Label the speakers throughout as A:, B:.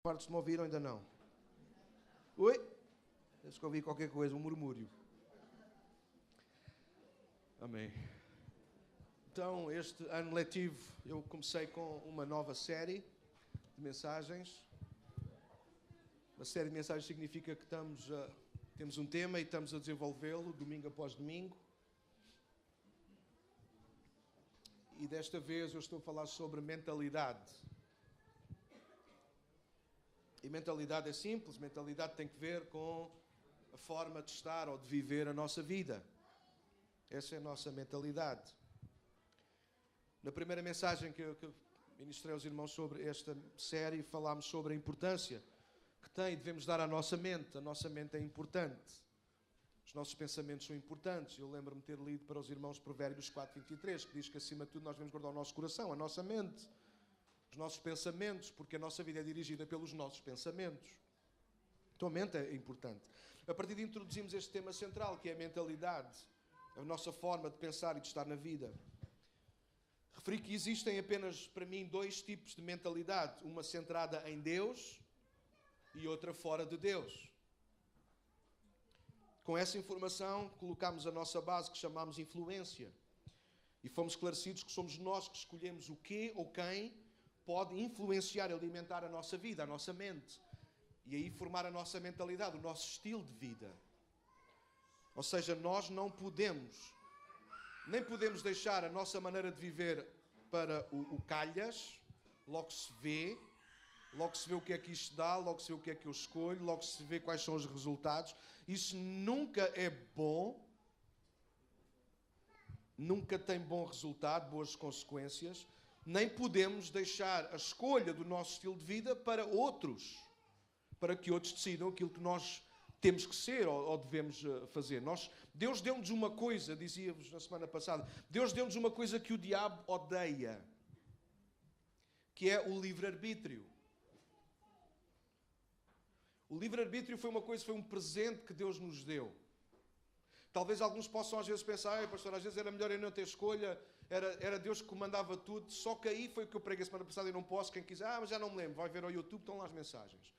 A: Partes de me ouviram ainda não? Oi? Acho que ouvi qualquer coisa, um murmúrio. Amém. Então, este ano letivo, eu comecei com uma nova série de mensagens. Uma série de mensagens significa que temos um tema e estamos a desenvolvê-lo domingo após domingo. E desta vez eu estou a falar sobre mentalidade. E mentalidade é simples, mentalidade tem que ver com a forma de estar ou de viver a nossa vida. Essa é a nossa mentalidade. Na primeira mensagem que eu ministrei aos irmãos sobre esta série, falámos sobre a importância que tem e devemos dar à nossa mente. A nossa mente é importante. Os nossos pensamentos são importantes. Eu lembro-me de ter lido para os irmãos Provérbios 4:23, que diz que acima de tudo nós devemos guardar o nosso coração, a nossa mente, os nossos pensamentos, porque a nossa vida é dirigida pelos nossos pensamentos. Então a mente é importante. A partir de introduzimos este tema central, que é a mentalidade, a nossa forma de pensar e de estar na vida. Referi que existem apenas, para mim, dois tipos de mentalidade. Uma centrada em Deus e outra fora de Deus. Com essa informação, colocámos a nossa base, que chamámos influência. E fomos esclarecidos que somos nós que escolhemos o quê ou quem pode influenciar e alimentar a nossa vida, a nossa mente. E aí formar a nossa mentalidade, o nosso estilo de vida. Ou seja, nós não podemos, nem podemos deixar a nossa maneira de viver para o calhas, logo se vê o que é que isto dá, logo se vê o que é que eu escolho, logo se vê quais são os resultados. Isso nunca é bom, nunca tem bom resultado, boas consequências. Nem podemos deixar a escolha do nosso estilo de vida para outros, para que outros decidam aquilo que nós temos que ser ou devemos fazer. Deus deu-nos uma coisa, dizíamos na semana passada, Deus deu-nos uma coisa que o diabo odeia, que é o livre-arbítrio. O livre-arbítrio foi um presente que Deus nos deu. Talvez alguns possam às vezes pensar, pastor, às vezes era melhor eu não ter escolha, era Deus que comandava tudo, só que aí foi o que eu preguei a semana passada e não posso, quem quiser, mas já não me lembro, vai ver ao YouTube, estão lá as mensagens.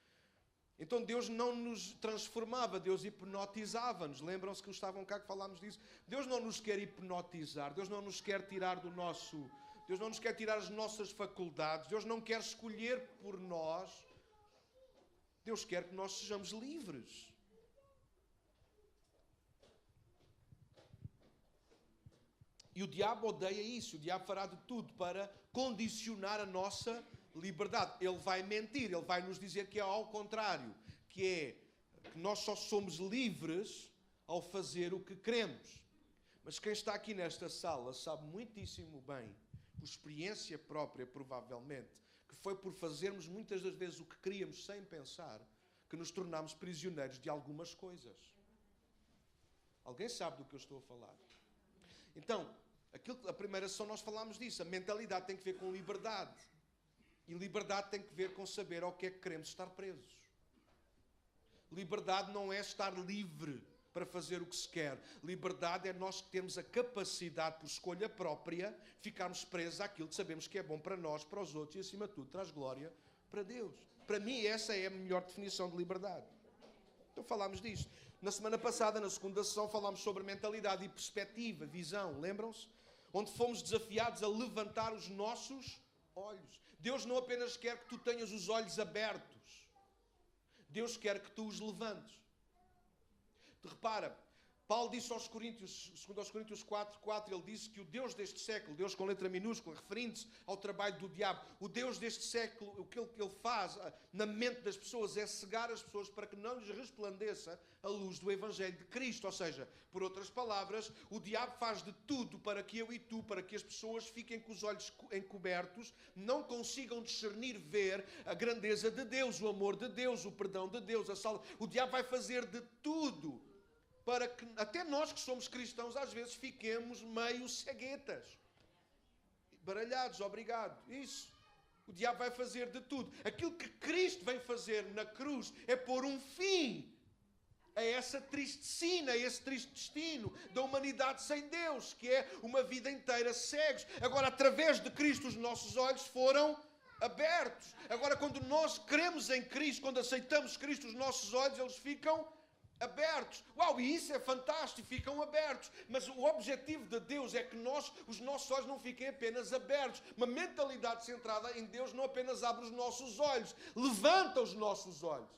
A: Então Deus não nos transformava, Deus hipnotizava-nos. Lembram-se que estavam cá que falámos disso? Deus não nos quer hipnotizar, Deus não nos quer tirar Deus não nos quer tirar as nossas faculdades, Deus não quer escolher por nós, Deus quer que nós sejamos livres. E o diabo odeia isso. O diabo fará de tudo para condicionar a nossa liberdade. Ele vai mentir, ele vai nos dizer que é ao contrário, que é que nós só somos livres ao fazer o que queremos. Mas quem está aqui nesta sala sabe muitíssimo bem, por experiência própria provavelmente, que foi por fazermos muitas das vezes o que queríamos sem pensar, que nos tornámos prisioneiros de algumas coisas. Alguém sabe do que eu estou a falar? Então, a primeira sessão nós falámos disso. A mentalidade tem que ver com liberdade. E liberdade tem que ver com saber ao que é que queremos estar presos. Liberdade não é estar livre para fazer o que se quer. Liberdade é nós que temos a capacidade, por escolha própria, ficarmos presos àquilo que sabemos que é bom para nós, para os outros e, acima de tudo, traz glória para Deus. Para mim, essa é a melhor definição de liberdade. Então falámos disto. Na semana passada, na segunda sessão, falámos sobre mentalidade e perspectiva, visão. Lembram-se? Onde fomos desafiados a levantar os nossos olhos. Deus não apenas quer que tu tenhas os olhos abertos. Deus quer que tu os levantes. Repara, Paulo disse aos Coríntios, segundo aos Coríntios 4:4, ele disse que o Deus deste século, Deus com letra minúscula, referindo-se ao trabalho do diabo, o Deus deste século, o que ele faz na mente das pessoas é cegar as pessoas para que não lhes resplandeça a luz do Evangelho de Cristo. Ou seja, por outras palavras, o diabo faz de tudo para que eu e tu, para que as pessoas fiquem com os olhos encobertos, não consigam discernir, ver a grandeza de Deus, o amor de Deus, o perdão de Deus, a salvação. O diabo vai fazer de tudo para que até nós que somos cristãos às vezes fiquemos meio ceguetas, baralhados, obrigado. Isso. O diabo vai fazer de tudo. Aquilo que Cristo vem fazer na cruz é pôr um fim a essa triste sina, a esse triste destino da humanidade sem Deus, que é uma vida inteira cegos. Agora, através de Cristo, os nossos olhos foram abertos. Agora, quando nós cremos em Cristo, quando aceitamos Cristo, os nossos olhos, eles ficam abertos. Uau, e isso é fantástico, ficam abertos. Mas o objetivo de Deus é que os nossos olhos não fiquem apenas abertos. Uma mentalidade centrada em Deus não apenas abre os nossos olhos, levanta os nossos olhos.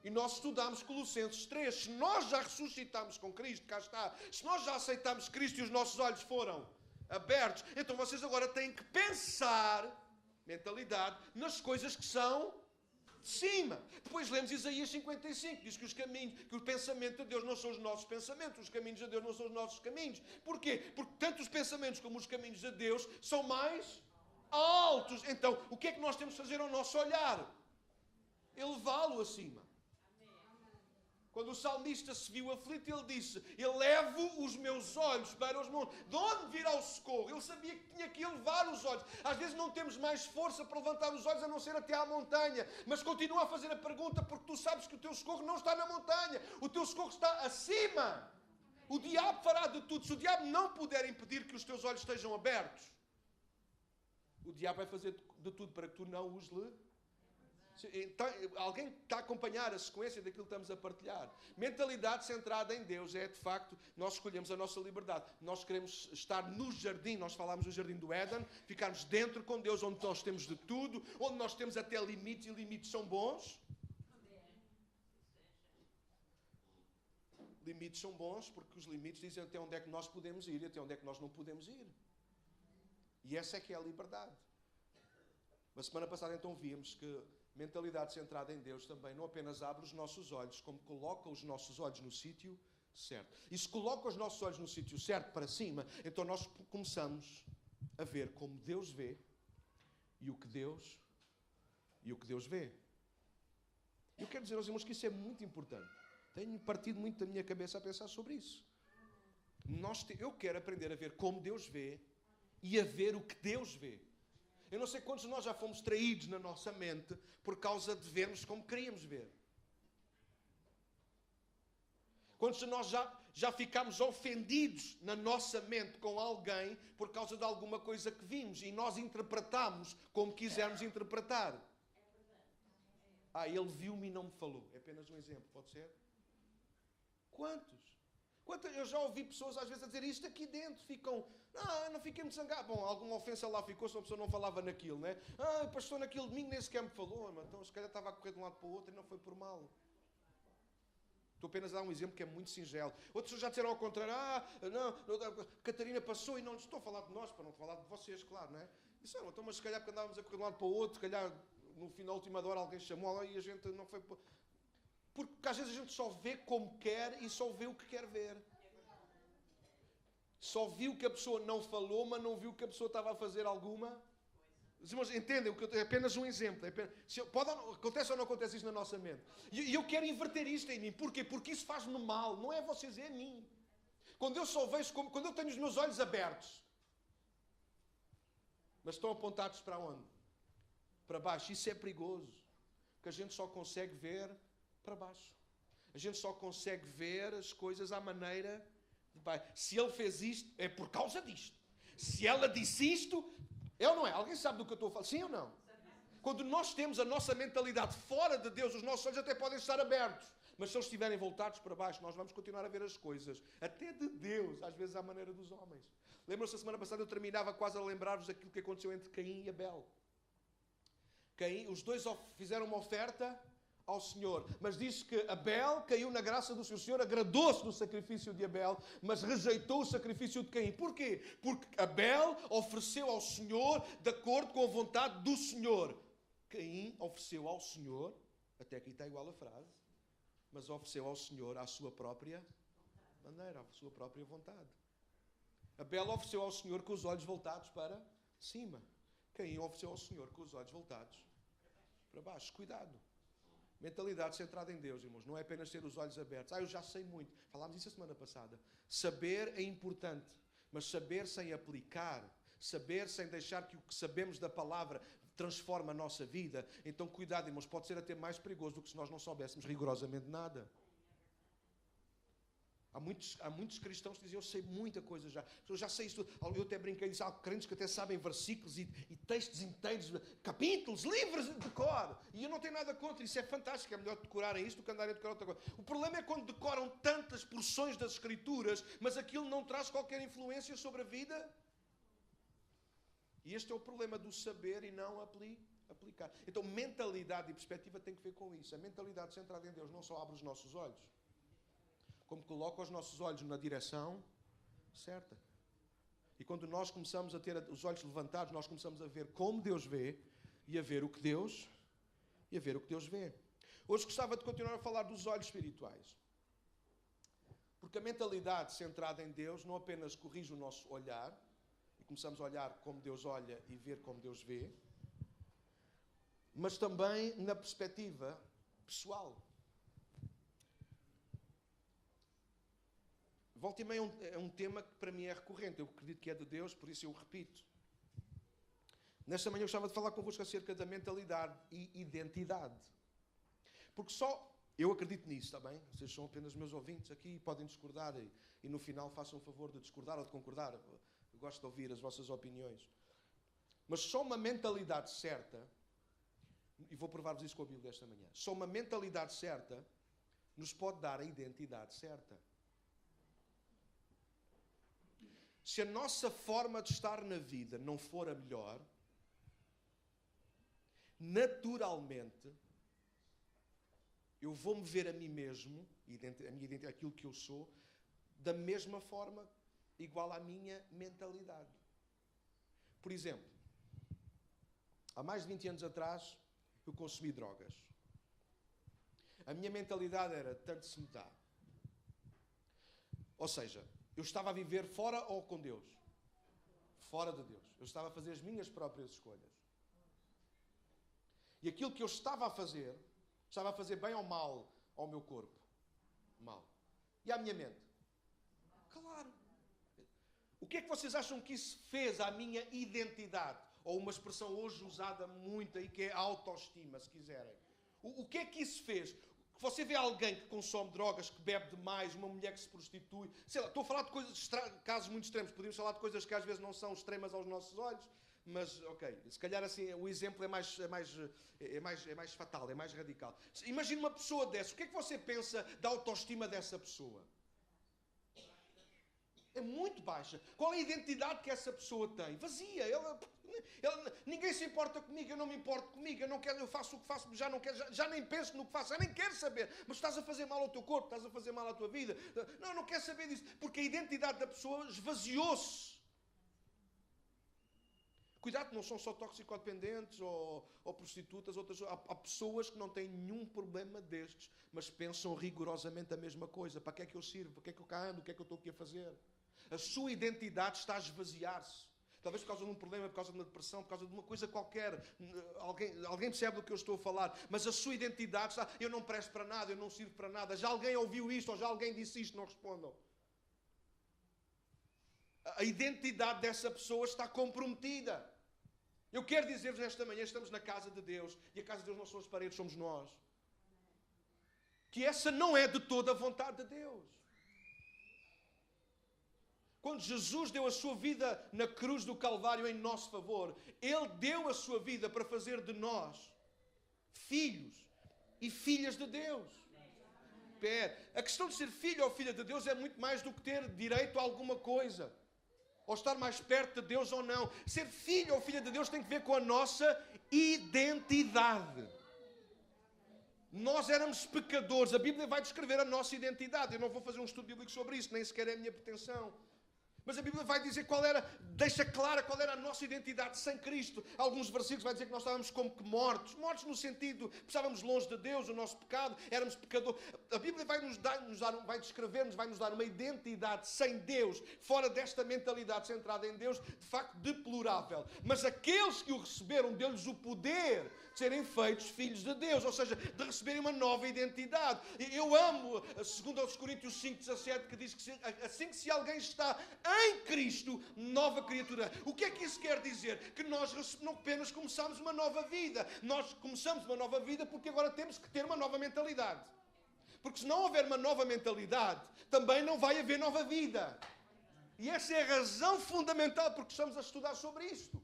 A: E nós estudamos Colossenses 3. Se nós já ressuscitamos com Cristo, cá está. Se nós já aceitamos Cristo e os nossos olhos foram abertos, então vocês agora têm que pensar, mentalidade, nas coisas que são de cima. Depois lemos Isaías 55, diz que que o pensamento de Deus não são os nossos pensamentos, os caminhos de Deus não são os nossos caminhos. Porquê? Porque tanto os pensamentos como os caminhos de Deus são mais altos. Então, o que é que nós temos de fazer ao nosso olhar? Elevá-lo acima. Quando o salmista se viu aflito, ele disse: elevo os meus olhos para os montes. De onde virá o socorro? Ele sabia que tinha que elevar os olhos. Às vezes não temos mais força para levantar os olhos a não ser até à montanha. Mas continua a fazer a pergunta, porque tu sabes que o teu socorro não está na montanha. O teu socorro está acima. O diabo fará de tudo. Se o diabo não puder impedir que os teus olhos estejam abertos, o diabo vai fazer de tudo para que tu não os levantes. Então, alguém está a acompanhar a sequência daquilo que estamos a partilhar. Mentalidade centrada em Deus é, de facto, nós escolhemos a nossa liberdade. Nós queremos estar no jardim, nós falámos do jardim do Éden, ficarmos dentro com Deus, onde nós temos de tudo, onde nós temos até limites, e limites são bons. Limites são bons porque os limites dizem até onde é que nós podemos ir e até onde é que nós não podemos ir. E essa é que é a liberdade. Na semana passada, então, víamos que mentalidade centrada em Deus também não apenas abre os nossos olhos, como coloca os nossos olhos no sítio certo. E se coloca os nossos olhos no sítio certo, para cima, então nós começamos a ver como Deus vê e o que Deus vê. Eu quero dizer aos irmãos que isso é muito importante. Tenho partido muito da minha cabeça a pensar sobre isso. Eu quero aprender a ver como Deus vê e a ver o que Deus vê. Eu não sei quantos de nós já fomos traídos na nossa mente por causa de vermos como queríamos ver. Quantos de nós já ficámos ofendidos na nossa mente com alguém por causa de alguma coisa que vimos e nós interpretamos como quisermos interpretar. Ele viu-me e não me falou. É apenas um exemplo, pode ser? Quantos? Eu já ouvi pessoas às vezes a dizer isto aqui dentro, não fiquei muito zangado. Bom, alguma ofensa lá ficou se uma pessoa não falava naquilo, né? O pastor naquele domingo nem sequer me falou, então se calhar estava a correr de um lado para o outro e não foi por mal. Estou apenas a dar um exemplo que é muito singelo. Outros já disseram ao contrário, Catarina passou e não estou a falar de nós, para não falar de vocês, claro, não é? Então, mas se calhar porque andávamos a correr de um lado para o outro, se calhar no final, última hora, alguém chamou e a gente não foi... Porque às vezes a gente só vê como quer e só vê o que quer ver. Só viu que a pessoa não falou, mas não viu que a pessoa estava a fazer alguma. Os irmãos entendem? É apenas um exemplo. Acontece ou não acontece isso na nossa mente? E eu quero inverter isto em mim. Porquê? Porque isso faz-me mal. Não é a vocês, é a mim. Quando eu só vejo, quando eu tenho os meus olhos abertos, mas estão apontados para onde? Para baixo. Isso é perigoso. Porque a gente só consegue ver para baixo. A gente só consegue ver as coisas à maneira de baixo. Se ele fez isto, é por causa disto. Se ela disse isto, é ou não é? Alguém sabe do que eu estou a falar? Sim ou não? Quando nós temos a nossa mentalidade fora de Deus, os nossos olhos até podem estar abertos. Mas se eles estiverem voltados para baixo, nós vamos continuar a ver as coisas, até de Deus, às vezes à maneira dos homens. Lembram-se, a semana passada eu terminava quase a lembrar-vos daquilo que aconteceu entre Caim e Abel. Os dois fizeram uma oferta ao Senhor, mas diz que Abel caiu na graça do Senhor. O Senhor agradou-se do sacrifício de Abel, mas rejeitou o sacrifício de Caim. Porquê? Porque Abel ofereceu ao Senhor de acordo com a vontade do Senhor. Caim ofereceu ao Senhor, até aqui está igual a frase, mas ofereceu ao Senhor à sua própria maneira, à sua própria vontade. Abel ofereceu ao Senhor com os olhos voltados para cima. Caim ofereceu ao Senhor com os olhos voltados para baixo. Cuidado. Mentalidade centrada em Deus, irmãos. Não é apenas ter os olhos abertos. Eu já sei muito. Falámos isso a semana passada. Saber é importante, mas saber sem aplicar, saber sem deixar que o que sabemos da palavra transforme a nossa vida. Então, cuidado, irmãos. Pode ser até mais perigoso do que se nós não soubéssemos rigorosamente nada. Há muitos cristãos que dizem, eu sei muita coisa já. Eu já sei isso. Eu até brinquei e disse, há crentes que até sabem versículos e textos inteiros, capítulos, livros de cor. E eu não tenho nada contra. Isso é fantástico. É melhor decorarem isso do que andarem a decorar outra coisa. O problema é quando decoram tantas porções das Escrituras, mas aquilo não traz qualquer influência sobre a vida. E este é o problema do saber e não aplicar. Então, mentalidade e perspectiva tem que ver com isso. A mentalidade centrada em Deus não só abre os nossos olhos, como coloca os nossos olhos na direção certa. E quando nós começamos a ter os olhos levantados, nós começamos a ver como Deus vê e a ver o que Deus vê. Hoje gostava de continuar a falar dos olhos espirituais. Porque a mentalidade centrada em Deus não apenas corrige o nosso olhar, e começamos a olhar como Deus olha e ver como Deus vê, mas também na perspectiva pessoal. Volta e meia é um tema que para mim é recorrente. Eu acredito que é de Deus, por isso eu o repito. Nesta manhã eu gostava de falar convosco acerca da mentalidade e identidade. Porque só eu acredito nisso, está bem? Vocês são apenas meus ouvintes aqui e podem discordar e no final façam o favor de discordar ou de concordar. Eu gosto de ouvir as vossas opiniões. Mas só uma mentalidade certa, e vou provar-vos isso com a Bíblia esta manhã, só uma mentalidade certa nos pode dar a identidade certa. Se a nossa forma de estar na vida não for a melhor, naturalmente, eu vou-me ver a mim mesmo, a minha identidade, aquilo que eu sou, da mesma forma, igual à minha mentalidade. Por exemplo, há mais de 20 anos atrás, eu consumi drogas. A minha mentalidade era, tanto se me dá. Ou seja, eu estava a viver fora ou com Deus? Fora de Deus. Eu estava a fazer as minhas próprias escolhas. E aquilo que eu estava a fazer bem ou mal ao meu corpo? Mal. E à minha mente? Claro. O que é que vocês acham que isso fez à minha identidade? Ou uma expressão hoje usada muito aí, que é a autoestima, se quiserem. O que é que isso fez? Você vê alguém que consome drogas, que bebe demais, uma mulher que se prostitui, sei lá, estou a falar de coisas, casos muito extremos, podemos falar de coisas que às vezes não são extremas aos nossos olhos, mas, ok, se calhar assim, o exemplo é mais fatal, é mais radical. Imagina uma pessoa dessa, o que é que você pensa da autoestima dessa pessoa? É muito baixa. Qual é a identidade que essa pessoa tem? Vazia. Ninguém se importa comigo, eu não me importo comigo, eu faço o que faço, já nem penso no que faço, já nem quero saber. Mas estás a fazer mal ao teu corpo, estás a fazer mal à tua vida. Não quero saber disso, porque a identidade da pessoa esvaziou-se. Cuidado, não são só toxicodependentes ou prostitutas, há pessoas que não têm nenhum problema destes, mas pensam rigorosamente a mesma coisa. Para que é que eu sirvo? Para que é que eu cá ando? O que é que eu estou aqui a fazer? A sua identidade está a esvaziar-se. Talvez por causa de um problema, por causa de uma depressão, por causa de uma coisa qualquer. Alguém percebe do que eu estou a falar. Mas a sua identidade está... Eu não presto para nada, eu não sirvo para nada. Já alguém ouviu isto ou já alguém disse isto? Não respondam. A identidade dessa pessoa está comprometida. Eu quero dizer-vos esta manhã, estamos na casa de Deus. E a casa de Deus não são as paredes, somos nós. Que essa não é de toda a vontade de Deus. Quando Jesus deu a sua vida na cruz do Calvário em nosso favor, Ele deu a sua vida para fazer de nós filhos e filhas de Deus. A questão de ser filho ou filha de Deus é muito mais do que ter direito a alguma coisa. Ou estar mais perto de Deus ou não. Ser filho ou filha de Deus tem que ver com a nossa identidade. Nós éramos pecadores. A Bíblia vai descrever a nossa identidade. Eu não vou fazer um estudo bíblico sobre isso, nem sequer é a minha pretensão. Mas a Bíblia vai dizer deixa clara qual era a nossa identidade sem Cristo. Alguns versículos vai dizer que nós estávamos como que mortos. Mortos no sentido que estávamos longe de Deus, o nosso pecado, éramos pecadores. A Bíblia vai vai descrever-nos, vai nos dar uma identidade sem Deus, fora desta mentalidade centrada em Deus, de facto deplorável. Mas aqueles que o receberam, deu-lhes o poder de serem feitos filhos de Deus, ou seja, de receberem uma nova identidade. Eu amo, segundo aos Coríntios 5,17, que diz que assim que se alguém está em Cristo, nova criatura. O que é que isso quer dizer? Que nós não apenas começamos uma nova vida. Nós começamos uma nova vida porque agora temos que ter uma nova mentalidade. Porque se não houver uma nova mentalidade, também não vai haver nova vida. E essa é a razão fundamental porque estamos a estudar sobre isto.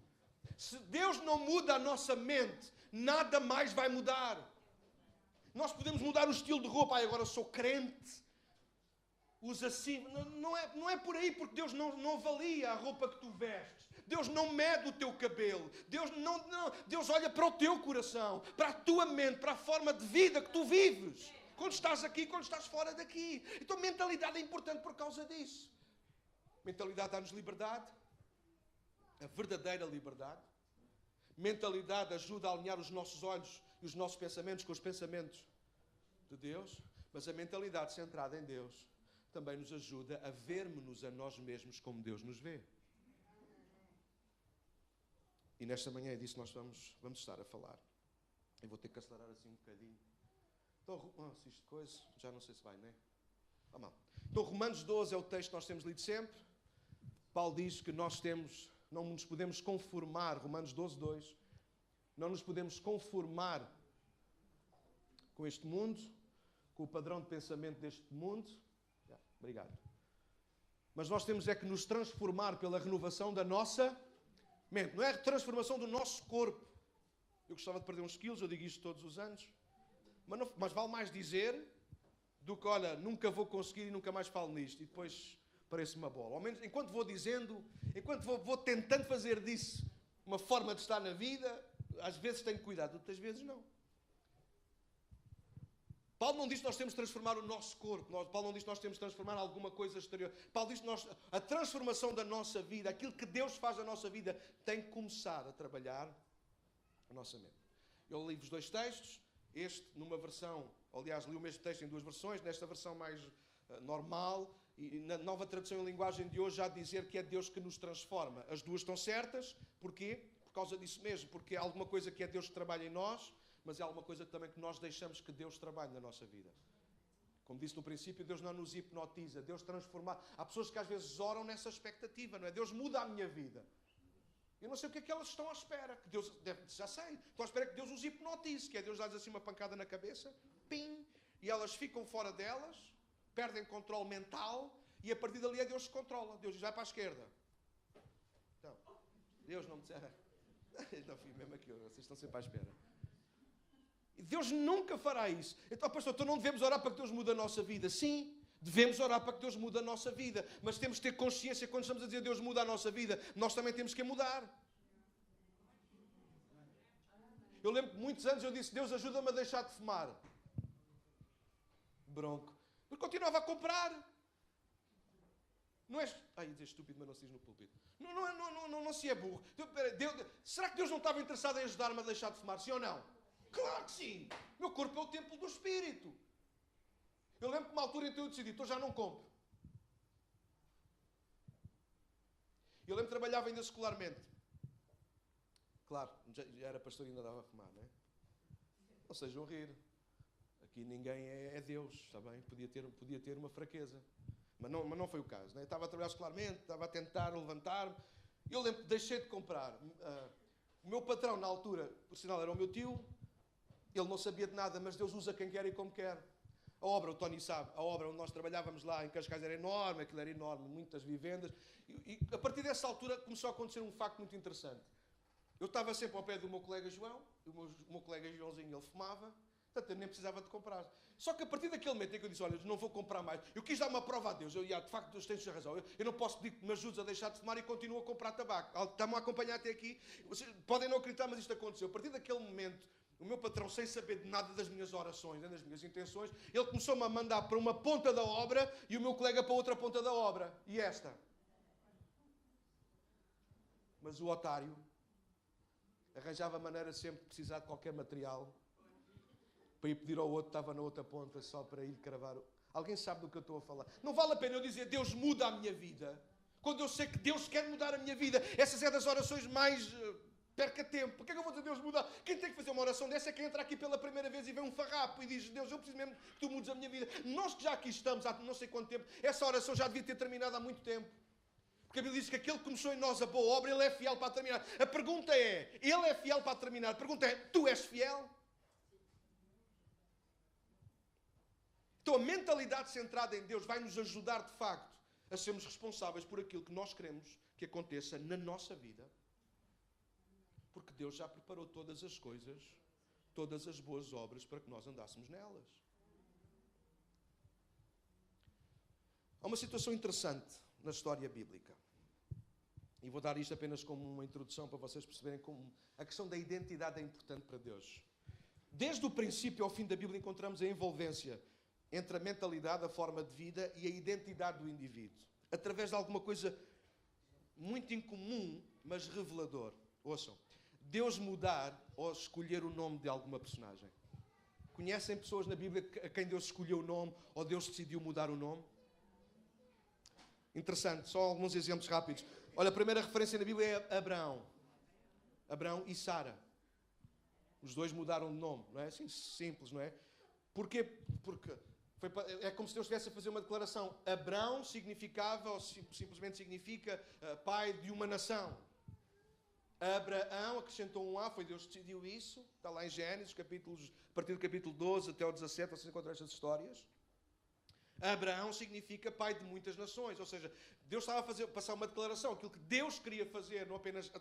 A: Se Deus não muda a nossa mente, nada mais vai mudar. Nós podemos mudar o estilo de roupa. Agora sou crente, usa assim. Não é por aí, porque Deus não avalia a roupa que tu vestes. Deus não mede o teu cabelo. Deus olha para o teu coração, para a tua mente, para a forma de vida que tu vives. Quando estás aqui, quando estás fora daqui. Então mentalidade é importante por causa disso. Mentalidade dá-nos liberdade. A verdadeira liberdade. Mentalidade ajuda a alinhar os nossos olhos e os nossos pensamentos com os pensamentos de Deus. Mas a mentalidade centrada em Deus também nos ajuda a vermos-nos a nós mesmos como Deus nos vê. E nesta manhã é disso que nós vamos estar a falar. Eu vou ter que acelerar assim um bocadinho. Então, se isto coisa, já não sei se vai, não é? Vamos lá. Então, Romanos 12 é o texto que nós temos lido sempre. Paulo diz que não nos podemos conformar, Romanos 12, 2, não nos podemos conformar com este mundo, com o padrão de pensamento deste mundo. Obrigado. Mas nós temos é que nos transformar pela renovação da nossa mente. Não é a transformação do nosso corpo. Eu gostava de perder uns quilos, eu digo isto todos os anos. Mas vale mais dizer do que, olha, nunca vou conseguir e nunca mais falo nisto. E depois parece uma bola. Ao menos, enquanto vou dizendo, enquanto vou tentando fazer disso uma forma de estar na vida, às vezes tenho cuidado, outras vezes não. Paulo não diz que nós temos de transformar o nosso corpo. Paulo não diz que nós temos de transformar alguma coisa exterior. Paulo diz que a transformação da nossa vida, aquilo que Deus faz na nossa vida, tem que começar a trabalhar a nossa mente. Eu li-vos 2 textos. Este, numa versão, aliás, li o mesmo texto em 2 versões. Nesta versão mais normal, e na nova tradução em linguagem de hoje, já dizer que é Deus que nos transforma. As duas estão certas. Porquê? Por causa disso mesmo. Porque é alguma coisa que é Deus que trabalha em nós, mas é alguma coisa também que nós deixamos que Deus trabalhe na nossa vida. Como disse no princípio, Deus não nos hipnotiza, Deus transforma. Há pessoas que às vezes oram nessa expectativa, não é? Deus muda a minha vida. Eu não sei o que é que elas estão à espera. Que Deus, já sei, estão à espera que Deus os hipnotize, que é Deus dar-lhes assim uma pancada na cabeça, pim, e elas ficam fora delas, perdem controle mental, e a partir dali é Deus que controla. Deus diz, vai para a esquerda. Então, Deus não me disser. Não fui mesmo aqui, vocês estão sempre à espera. E Deus nunca fará isso. Então, pastor, não devemos orar para que Deus mude a nossa vida? Sim, devemos orar para que Deus mude a nossa vida. Mas temos que ter consciência, quando estamos a dizer Deus muda a nossa vida, nós também temos que mudar. Eu lembro que muitos anos eu disse, Deus ajuda-me a deixar de fumar. Bronco. Mas continuava a comprar. Não és... Ai, dizer estúpido, mas não se diz no púlpito. Não se é burro. Será que Deus não estava interessado em ajudar-me a deixar de fumar? Sim ou não? Claro que sim! O meu corpo é o templo do Espírito. Eu lembro que uma altura então eu decidi, então já não compro. Eu lembro que trabalhava ainda secularmente. Claro, já era pastor e ainda dava a fumar, não é? Não sejam rir. Aqui ninguém é Deus, está bem? Podia ter uma fraqueza. Mas não foi o caso, não é? Eu estava a trabalhar secularmente, estava a tentar levantar-me. Eu lembro que deixei de comprar. O meu patrão, na altura, por sinal, era o meu tio. Ele não sabia de nada, mas Deus usa quem quer e como quer. A obra, o Tony sabe, a obra onde nós trabalhávamos lá em Cascais era enorme, aquilo era enorme, muitas vivendas. E a partir dessa altura começou a acontecer um facto muito interessante. Eu estava sempre ao pé do meu colega João, o meu colega Joãozinho, ele fumava, portanto eu nem precisava de comprar. Só que a partir daquele momento em que eu disse, olha, não vou comprar mais, eu quis dar uma prova a Deus, de facto Deus tem razão, eu não posso pedir que me ajudes a deixar de fumar e continuo a comprar tabaco. Estão-me a acompanhar até aqui, vocês podem não acreditar, mas isto aconteceu. A partir daquele momento, o meu patrão, sem saber de nada das minhas orações, nem das minhas intenções, ele começou-me a mandar para uma ponta da obra e o meu colega para outra ponta da obra. E esta? Mas o otário arranjava maneira sempre de precisar de qualquer material para ir pedir ao outro que estava na outra ponta só para ir cravar. Alguém sabe do que eu estou a falar? Não vale a pena eu dizer Deus muda a minha vida, quando eu sei que Deus quer mudar a minha vida. Essas é das orações mais... perca tempo. Por que é que eu vou dizer Deus muda? Quem tem que fazer uma oração dessa é quem entra aqui pela primeira vez e vê um farrapo e diz, Deus, eu preciso mesmo que tu mudes a minha vida. Nós que já aqui estamos há não sei quanto tempo, essa oração já devia ter terminado há muito tempo. Porque a Bíblia diz que aquele que começou em nós a boa obra, ele é fiel para terminar. A pergunta é, ele é fiel para terminar. A pergunta é, tu és fiel? Então a mentalidade centrada em Deus vai nos ajudar de facto a sermos responsáveis por aquilo que nós queremos que aconteça na nossa vida. Porque Deus já preparou todas as coisas, todas as boas obras para que nós andássemos nelas. Há uma situação interessante na história bíblica. E vou dar isto apenas como uma introdução para vocês perceberem como a questão da identidade é importante para Deus. Desde o princípio ao fim da Bíblia encontramos a envolvência entre a mentalidade, a forma de vida e a identidade do indivíduo. Através de alguma coisa muito incomum, mas revelador. Ouçam, Deus mudar ou escolher o nome de alguma personagem. Conhecem pessoas na Bíblia a quem Deus escolheu o nome ou Deus decidiu mudar o nome? Interessante, só alguns exemplos rápidos. Olha, a primeira referência na Bíblia é Abraão. Abraão e Sara. Os dois mudaram de nome, não é? Assim, simples, não é? Porquê? Porque é como se Deus estivesse a fazer uma declaração. Abraão significava, ou simplesmente significa, pai de uma nação. Abraão acrescentou um A, foi Deus que decidiu isso. Está lá em Gênesis, a partir do capítulo 12 até o 17, vocês encontram estas histórias. Abraão significa pai de muitas nações, ou seja, Deus estava a passar uma declaração, aquilo que Deus queria fazer, não apenas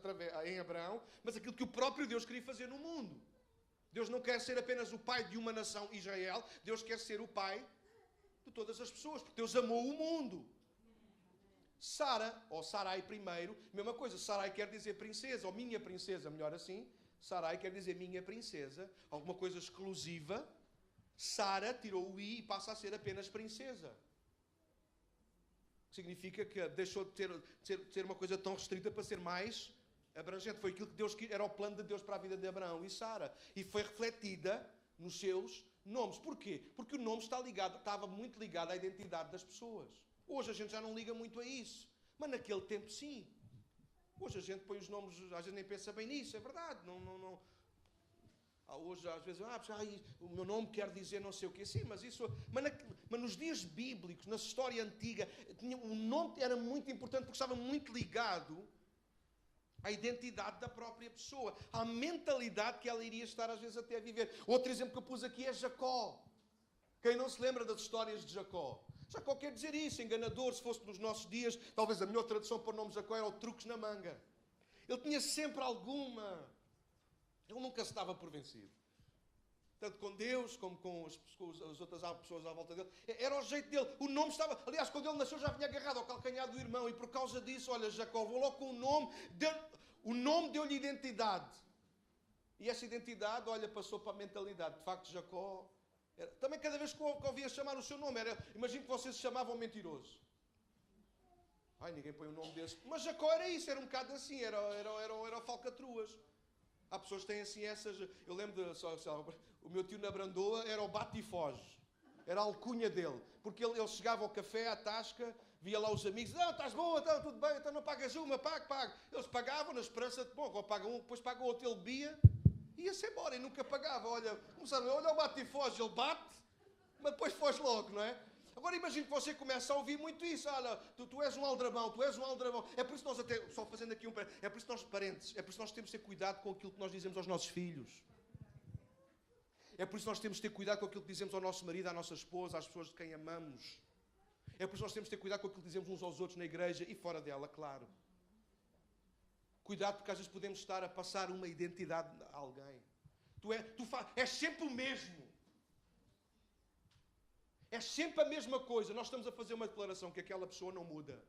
A: em Abraão, mas aquilo que o próprio Deus queria fazer no mundo. Deus não quer ser apenas o pai de uma nação, Israel, Deus quer ser o pai de todas as pessoas, porque Deus amou o mundo. Sara, ou Sarai primeiro, mesma coisa, Sarai quer dizer princesa, ou minha princesa, melhor assim, Sarai quer dizer minha princesa, alguma coisa exclusiva. Sara tirou o I e passa a ser apenas princesa. Significa que deixou de ser uma coisa tão restrita para ser mais abrangente. Foi aquilo que Deus era o plano de Deus para a vida de Abraão e Sara. E foi refletida nos seus nomes. Porquê? Porque o nome estava muito ligado à identidade das pessoas. Hoje a gente já não liga muito a isso. Mas naquele tempo sim. Hoje a gente põe os nomes, às vezes nem pensa bem nisso, é verdade. Hoje, às vezes, o meu nome quer dizer não sei o quê. Sim, mas nos dias bíblicos, na história antiga, o nome era muito importante porque estava muito ligado à identidade da própria pessoa, à mentalidade que ela iria estar, às vezes, até a viver. Outro exemplo que eu pus aqui é Jacó. Quem não se lembra das histórias de Jacó? Jacó quer dizer isso, enganador. Se fosse nos nossos dias, talvez a melhor tradução para o nome de Jacó era o truques na manga. Ele tinha sempre alguma... Ele nunca se dava por vencido. Tanto com Deus, como com as outras pessoas à volta dele. Era o jeito dele. O nome estava... Aliás, quando ele nasceu já vinha agarrado ao calcanhar do irmão. E por causa disso, olha, Jacó, vou logo com o nome. O nome deu-lhe identidade. E essa identidade, olha, passou para a mentalidade. De facto, Jacó... Também cada vez que ouvia chamar o seu nome, imagino que vocês se chamavam mentiroso. Ninguém põe um nome desse. Mas Jacó era isso, era um bocado assim. Era falcatruas. Há pessoas que têm assim essas... Eu lembro o meu tio na Brandoa era o bate e foge. Era a alcunha dele. Porque ele chegava ao café, à tasca, via lá os amigos. Não, estás boa, tá, tudo bem, então não pagas uma, pago. Eles pagavam na esperança de... Bom, agora pagam um, depois pagam outro, ele bebia. Ia-se embora e nunca pagava. Começaram, olha o bate e foge, ele bate, mas depois foge logo, não é? Agora imagino que você começa a ouvir muito isso. Olha, tu és um aldrabão, tu és um aldrabão. É por isso que nós até, só fazendo aqui é por isso que nós, parentes, é por isso que nós temos de ter cuidado com aquilo que nós dizemos aos nossos filhos. É por isso que nós temos de ter cuidado com aquilo que dizemos ao nosso marido, à nossa esposa, às pessoas de quem amamos. É por isso que nós temos de ter cuidado com aquilo que dizemos uns aos outros na igreja e fora dela, claro. Cuidado, porque às vezes podemos estar a passar uma identidade a alguém. És sempre o mesmo. É sempre a mesma coisa. Nós estamos a fazer uma declaração que aquela pessoa não muda.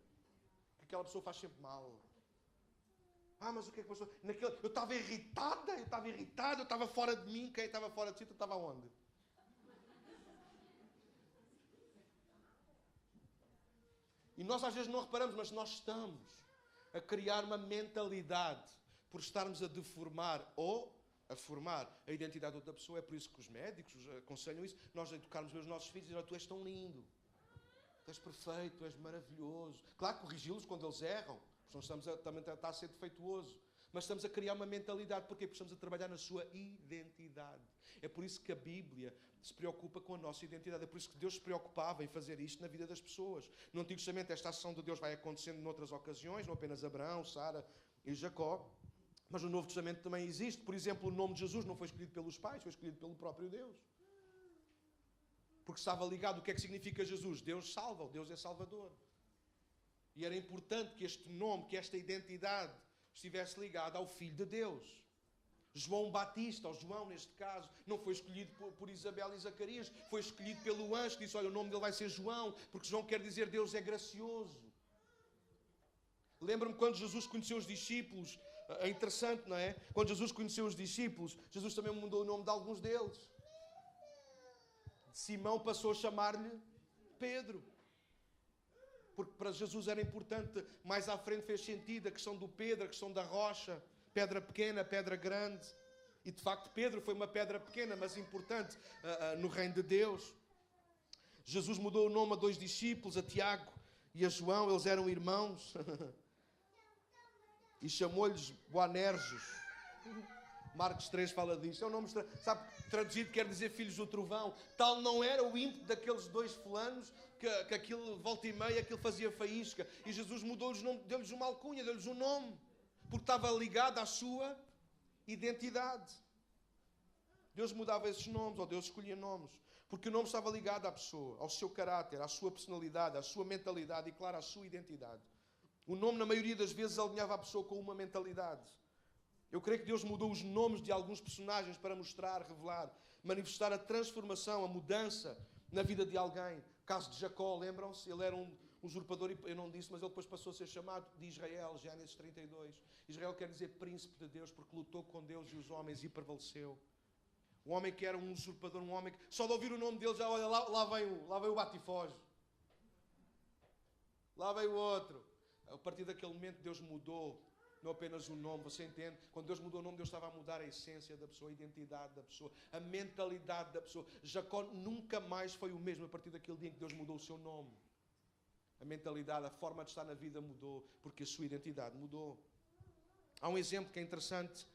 A: Que aquela pessoa faz sempre mal. Mas o que é que passou? Eu estava irritada, eu estava fora de mim. Quem estava fora de si, tu estava onde? E nós às vezes não reparamos, mas nós estamos a criar uma mentalidade por estarmos a deformar ou a formar a identidade de outra pessoa. É por isso que os médicos aconselham isso. Nós educarmos os nossos filhos e dizer, tu és tão lindo, tu és perfeito, tu és maravilhoso. Claro, corrigi-los quando eles erram, porque nós estamos também a estar a ser defeituoso. Mas estamos a criar uma mentalidade. Porquê? Porque estamos a trabalhar na sua identidade. É por isso que a Bíblia se preocupa com a nossa identidade. É por isso que Deus se preocupava em fazer isto na vida das pessoas. No Antigo Testamento, esta ação de Deus vai acontecendo noutras ocasiões, não apenas Abraão, Sara e Jacó. Mas no Novo Testamento também existe. Por exemplo, o nome de Jesus não foi escolhido pelos pais, foi escolhido pelo próprio Deus. porque estava ligado. O que é que significa Jesus? Deus salva, Deus é Salvador. E era importante que este nome, que esta identidade estivesse ligada ao Filho de Deus. João Batista, ou João neste caso, não foi escolhido por Isabel e Zacarias, foi escolhido pelo anjo que disse, olha, o nome dele vai ser João, porque João quer dizer Deus é gracioso. Lembro-me quando Jesus conheceu os discípulos, é interessante, não é? Quando Jesus conheceu os discípulos, Jesus também mudou o nome de alguns deles. Simão passou a chamar-lhe Pedro. Porque para Jesus era importante, mais à frente fez sentido a questão do Pedro, a questão da rocha, pedra pequena, pedra grande. E de facto Pedro foi uma pedra pequena, mas importante no reino de Deus. Jesus mudou o nome a 2 discípulos, a Tiago e a João, eles eram irmãos. E chamou-lhes Boanerges. Marcos 3 fala disto. É um nome, sabe, traduzido quer dizer filhos do trovão. Tal não era o ímpeto daqueles 2 fulanos que aquilo, volta e meia, aquilo fazia faísca. E Jesus mudou-lhes nome, deu-lhes uma alcunha, deu-lhes um nome. Porque estava ligado à sua identidade. Deus mudava esses nomes, ou Deus escolhia nomes. Porque o nome estava ligado à pessoa, ao seu caráter, à sua personalidade, à sua mentalidade e, claro, à sua identidade. O nome, na maioria das vezes, alinhava a pessoa com uma mentalidade. Eu creio que Deus mudou os nomes de alguns personagens para mostrar, revelar, manifestar a transformação, a mudança na vida de alguém. O caso de Jacó, lembram-se? Ele era um usurpador, eu não disse, mas ele depois passou a ser chamado de Israel, Gênesis 32. Israel quer dizer príncipe de Deus, porque lutou com Deus e os homens e prevaleceu. Um homem que era um usurpador, um homem que só de ouvir o nome dele já, olha, lá vem o bate-foge. Lá vem o outro. A partir daquele momento Deus mudou, não apenas o nome, você entende? Quando Deus mudou o nome, Deus estava a mudar a essência da pessoa, a identidade da pessoa, a mentalidade da pessoa. Jacó nunca mais foi o mesmo a partir daquele dia em que Deus mudou o seu nome. A mentalidade, a forma de estar na vida mudou, porque a sua identidade mudou. Há um exemplo que é interessante.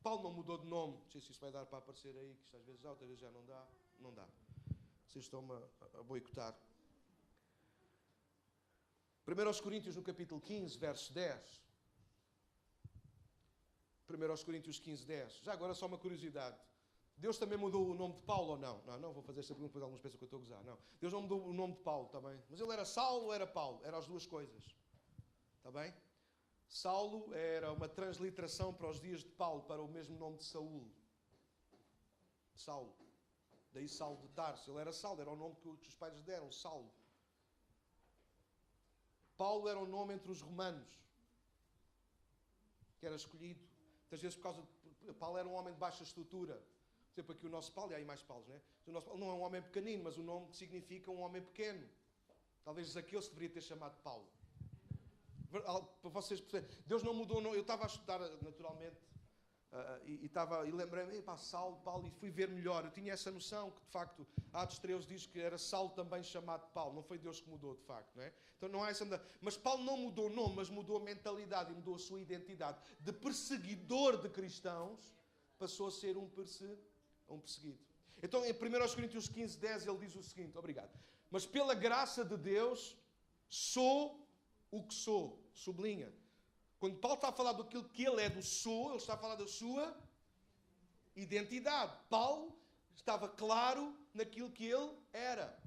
A: Paulo não mudou de nome. Não sei se isso vai dar para aparecer aí, que isto às vezes dá, outras vezes já não dá. Não dá. Vocês estão-me a boicotar. 1 Coríntios, no capítulo 15, verso 10. 1 Coríntios 15, 10. Já agora só uma curiosidade. Deus também mudou o nome de Paulo ou não? Não vou fazer esta pergunta, depois alguns pensam que eu estou a gozar. Não. Deus não mudou o nome de Paulo também. Mas ele era Saulo ou era Paulo? Eram as duas coisas. Está bem? Saulo era uma transliteração para os dias de Paulo, para o mesmo nome de Saúl. Saulo. Daí Saulo de Tarso. Ele era Saulo, era o nome que os pais lhe deram, Saulo. Paulo era um nome entre os romanos, que era escolhido. Muitas vezes por causa de... Paulo era um homem de baixa estrutura. Por exemplo, aqui o nosso Paulo, e há aí mais Paulos, não é? O nosso Paulo não é um homem pequenino, mas o nome que significa um homem pequeno. Talvez Zaqueu se deveria ter chamado Paulo. Para vocês perceberem, Deus não mudou. Eu estava a estudar naturalmente e lembrei-me, Saulo, Paulo, e fui ver melhor. Eu tinha essa noção que de facto Atos 13 diz que era Saulo também chamado Paulo. Não foi Deus que mudou de facto, não é? Então não há essa. Mas Paulo não mudou o nome, mas mudou a mentalidade e mudou a sua identidade. De perseguidor de cristãos passou a ser um perseguido. Então em 1 Coríntios 15, 10 ele diz o seguinte, obrigado. Mas pela graça de Deus sou o que sou, sublinha. Quando Paulo está a falar daquilo que ele é do sou, ele está a falar da sua identidade. Paulo estava claro naquilo que ele era.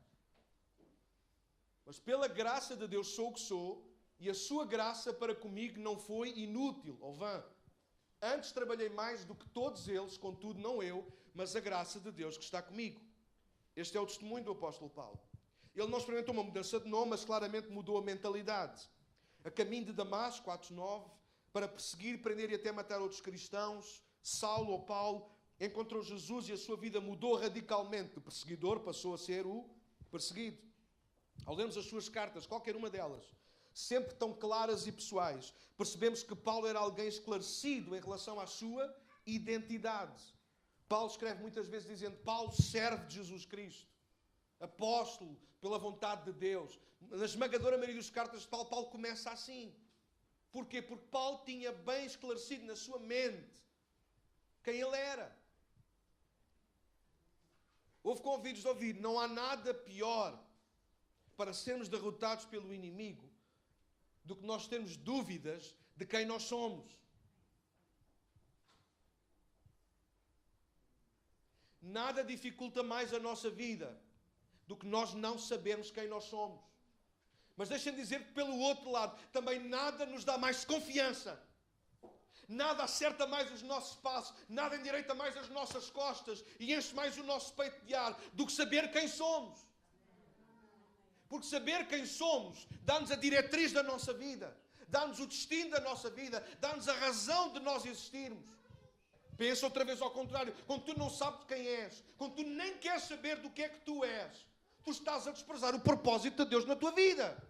A: Mas pela graça de Deus sou o que sou, e a sua graça para comigo não foi inútil ou vã. Antes trabalhei mais do que todos eles, contudo não eu, mas a graça de Deus que está comigo. Este é o testemunho do apóstolo Paulo. Ele não experimentou uma mudança de nome, mas claramente mudou a mentalidade. A caminho de Damasco, Atos 9, para perseguir, prender e até matar outros cristãos, Saulo ou Paulo encontrou Jesus e a sua vida mudou radicalmente. O perseguidor passou a ser o perseguido. Ao lermos as suas cartas, qualquer uma delas, sempre tão claras e pessoais, percebemos que Paulo era alguém esclarecido em relação à sua identidade. Paulo escreve muitas vezes dizendo, Paulo serve de Jesus Cristo. Apóstolo, pela vontade de Deus. Na esmagadora maioria das cartas de Paulo, Paulo começa assim. Porquê? Porque Paulo tinha bem esclarecido na sua mente quem ele era. Houve convites de ouvir, não há nada pior para sermos derrotados pelo inimigo do que nós termos dúvidas de quem nós somos. Nada dificulta mais a nossa vida do que nós não sabermos quem nós somos. Mas deixem-me dizer que, pelo outro lado, também nada nos dá mais confiança. Nada acerta mais os nossos passos, nada endireita mais as nossas costas e enche mais o nosso peito de ar do que saber quem somos. Porque saber quem somos dá-nos a diretriz da nossa vida, dá-nos o destino da nossa vida, dá-nos a razão de nós existirmos. Pensa outra vez ao contrário. Quando tu não sabes quem és, quando tu nem queres saber do que é que tu és, tu estás a desprezar o propósito de Deus na tua vida.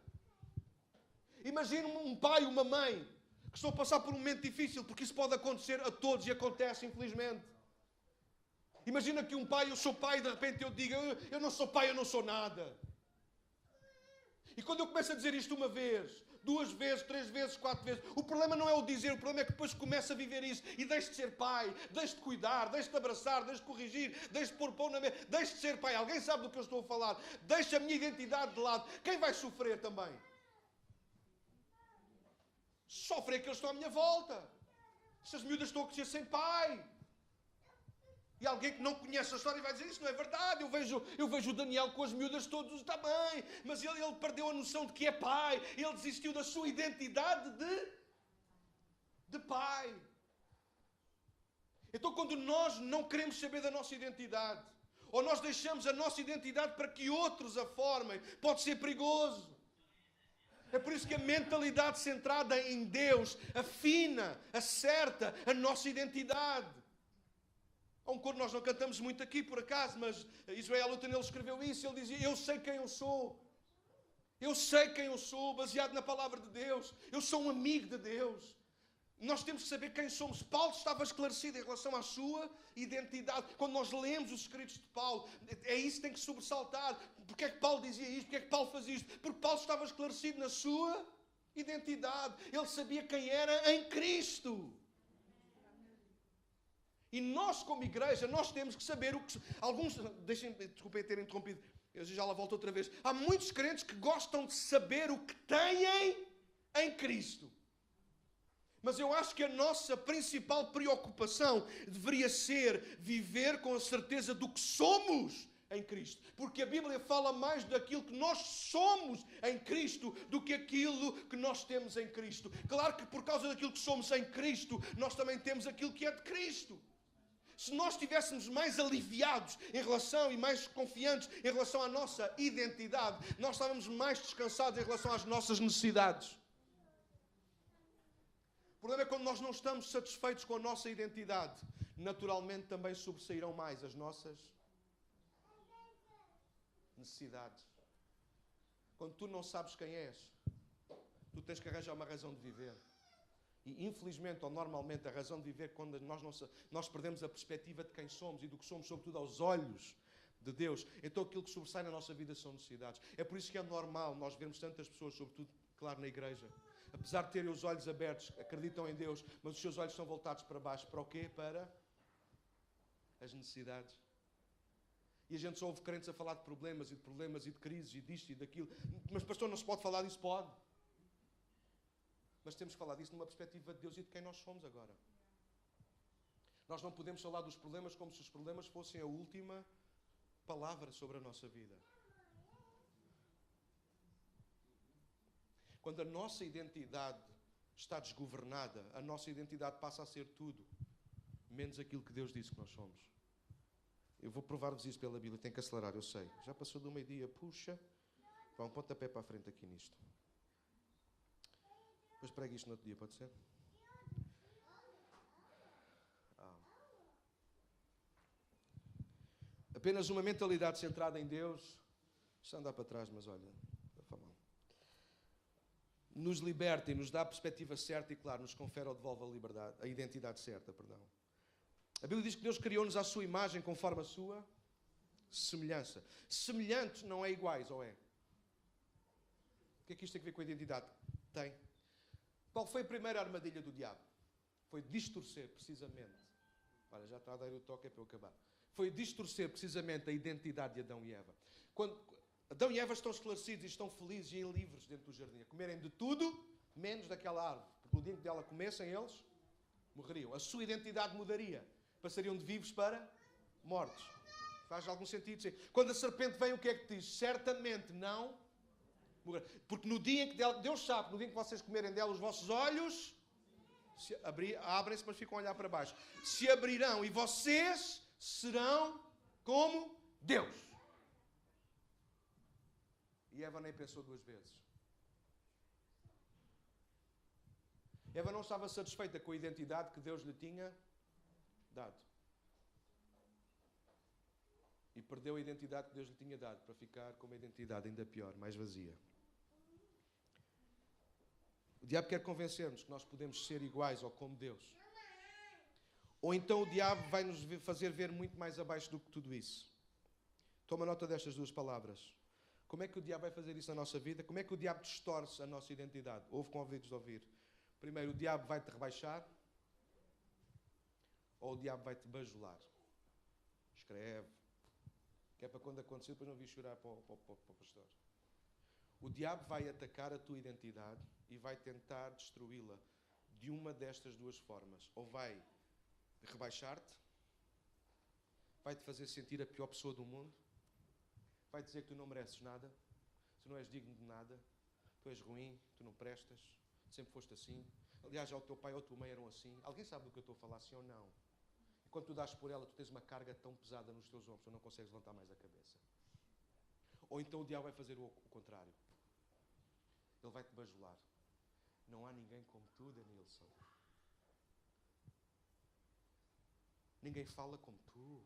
A: Imagina um pai, uma mãe, que estão a passar por um momento difícil, porque isso pode acontecer a todos e acontece, infelizmente. Imagina que um pai, eu sou pai, e de repente eu digo, eu não sou pai, eu não sou nada. E quando eu começo a dizer isto uma vez, 2 vezes, 3 vezes, 4 vezes, o problema não é o dizer, o problema é que depois começa a viver isso e deixe de ser pai, deixe de cuidar, deixe de abraçar, deixe de corrigir, deixe de pôr pão na mesa, deixe de ser pai. Alguém sabe do que eu estou a falar? Deixe a minha identidade de lado. Quem vai sofrer também? Sofrem aqueles que estão à minha volta. Essas miúdas estão a crescer sem pai. E alguém que não conhece a história vai dizer, isso não é verdade. Eu vejo o Daniel com as miúdas todos, está bem. Mas ele perdeu a noção de que é pai. Ele desistiu da sua identidade de pai. Então quando nós não queremos saber da nossa identidade, ou nós deixamos a nossa identidade para que outros a formem, pode ser perigoso. É por isso que a mentalidade centrada em Deus afina, acerta a nossa identidade. Há um coro que nós não cantamos muito aqui, por acaso, mas Israel Luton, ele escreveu isso, ele dizia, eu sei quem eu sou. Eu sei quem eu sou, baseado na palavra de Deus. Eu sou um amigo de Deus. Nós temos que saber quem somos. Paulo estava esclarecido em relação à sua identidade. Quando nós lemos os escritos de Paulo, é isso que tem que sobressaltar. Porque é que Paulo dizia isto? Porque é que Paulo fazia isto? Porque Paulo estava esclarecido na sua identidade. Ele sabia quem era em Cristo. E nós, como igreja, nós temos que saber o que... Desculpem ter interrompido, eu já lá volto outra vez. Há muitos crentes que gostam de saber o que têm em Cristo. Mas eu acho que a nossa principal preocupação deveria ser viver com a certeza do que somos em Cristo. Porque a Bíblia fala mais daquilo que nós somos em Cristo do que aquilo que nós temos em Cristo. Claro que por causa daquilo que somos em Cristo, nós também temos aquilo que é de Cristo. Se nós estivéssemos mais aliviados em relação e mais confiantes em relação à nossa identidade, nós estávamos mais descansados em relação às nossas necessidades. O problema é quando nós não estamos satisfeitos com a nossa identidade, naturalmente também sobressairão mais as nossas necessidades. Quando tu não sabes quem és, tu tens que arranjar uma razão de viver. E infelizmente ou normalmente a razão de viver, quando nós perdemos a perspectiva de quem somos e do que somos, sobretudo aos olhos de Deus, então aquilo que sobressai na nossa vida são necessidades. É por isso que é normal nós vermos tantas pessoas, sobretudo, claro, na igreja, apesar de terem os olhos abertos, acreditam em Deus, mas os seus olhos são voltados para baixo. Para o quê? Para as necessidades. E a gente só ouve crentes a falar de problemas e de crises e disto e daquilo. Mas pastor, não se pode falar disso? Pode. Mas temos que falar disso numa perspectiva de Deus e de quem nós somos agora. Nós não podemos falar dos problemas como se os problemas fossem a última palavra sobre a nossa vida. Quando a nossa identidade está desgovernada, a nossa identidade passa a ser tudo, menos aquilo que Deus disse que nós somos. Eu vou provar-vos isso pela Bíblia, tenho que acelerar, eu sei. Já passou do meio-dia, puxa. Vá um pontapé para a frente aqui nisto. Depois pregue isto no outro dia, pode ser? Apenas uma mentalidade centrada em Deus. Está a andar para trás, mas olha, está mal. Nos liberta e nos dá a perspectiva certa e, claro, nos confere ou devolve a liberdade, a identidade certa, perdão. A Bíblia diz que Deus criou-nos à sua imagem conforme a sua semelhança. Semelhantes não é iguais, ou é? O que é que isto tem a ver com a identidade? Tem. Qual foi a primeira armadilha do diabo? Foi distorcer, precisamente. Olha, já está a dar o toque, é para eu acabar. Foi distorcer, precisamente, a identidade de Adão e Eva. Quando Adão e Eva estão esclarecidos e estão felizes e livres dentro do jardim, a comerem de tudo, menos daquela árvore. Porque no dia que dela comessem, eles morreriam. A sua identidade mudaria. Passariam de vivos para mortos. Faz algum sentido? Sim. Quando a serpente vem, o que é que diz? Certamente não morrerá. Porque no dia em que Deus sabe, no dia em que vocês comerem dela, os vossos olhos abrem-se, mas ficam a olhar para baixo. Se abrirão e vocês serão como Deus. E Eva nem pensou duas vezes. Eva não estava satisfeita com a identidade que Deus lhe tinha dado. E perdeu a identidade que Deus lhe tinha dado para ficar com uma identidade ainda pior, mais vazia. O diabo quer convencer-nos que nós podemos ser iguais ou como Deus. Ou então o diabo vai nos fazer ver muito mais abaixo do que tudo isso. Toma nota destas duas palavras. Como é que o diabo vai fazer isso na nossa vida? Como é que o diabo distorce a nossa identidade? Ouve com ouvidos de ouvir. Primeiro, o diabo vai-te rebaixar ou o diabo vai-te bajular. Escreve. Que é para quando acontecer, depois não vir chorar para o pastor. O diabo vai atacar a tua identidade e vai tentar destruí-la de uma destas duas formas. Ou vai rebaixar-te, vai-te fazer sentir a pior pessoa do mundo, vai dizer que tu não mereces nada, tu não és digno de nada, tu és ruim, tu não prestas, sempre foste assim. Aliás, já o teu pai ou a tua mãe eram assim. Alguém sabe do que eu estou a falar, sim ou não? E quando tu dás por ela, tu tens uma carga tão pesada nos teus ombros, tu não consegues levantar mais a cabeça. Ou então o diabo vai fazer o contrário. Ele vai-te bajular. Não há ninguém como tu, Denilson. Ninguém fala como tu.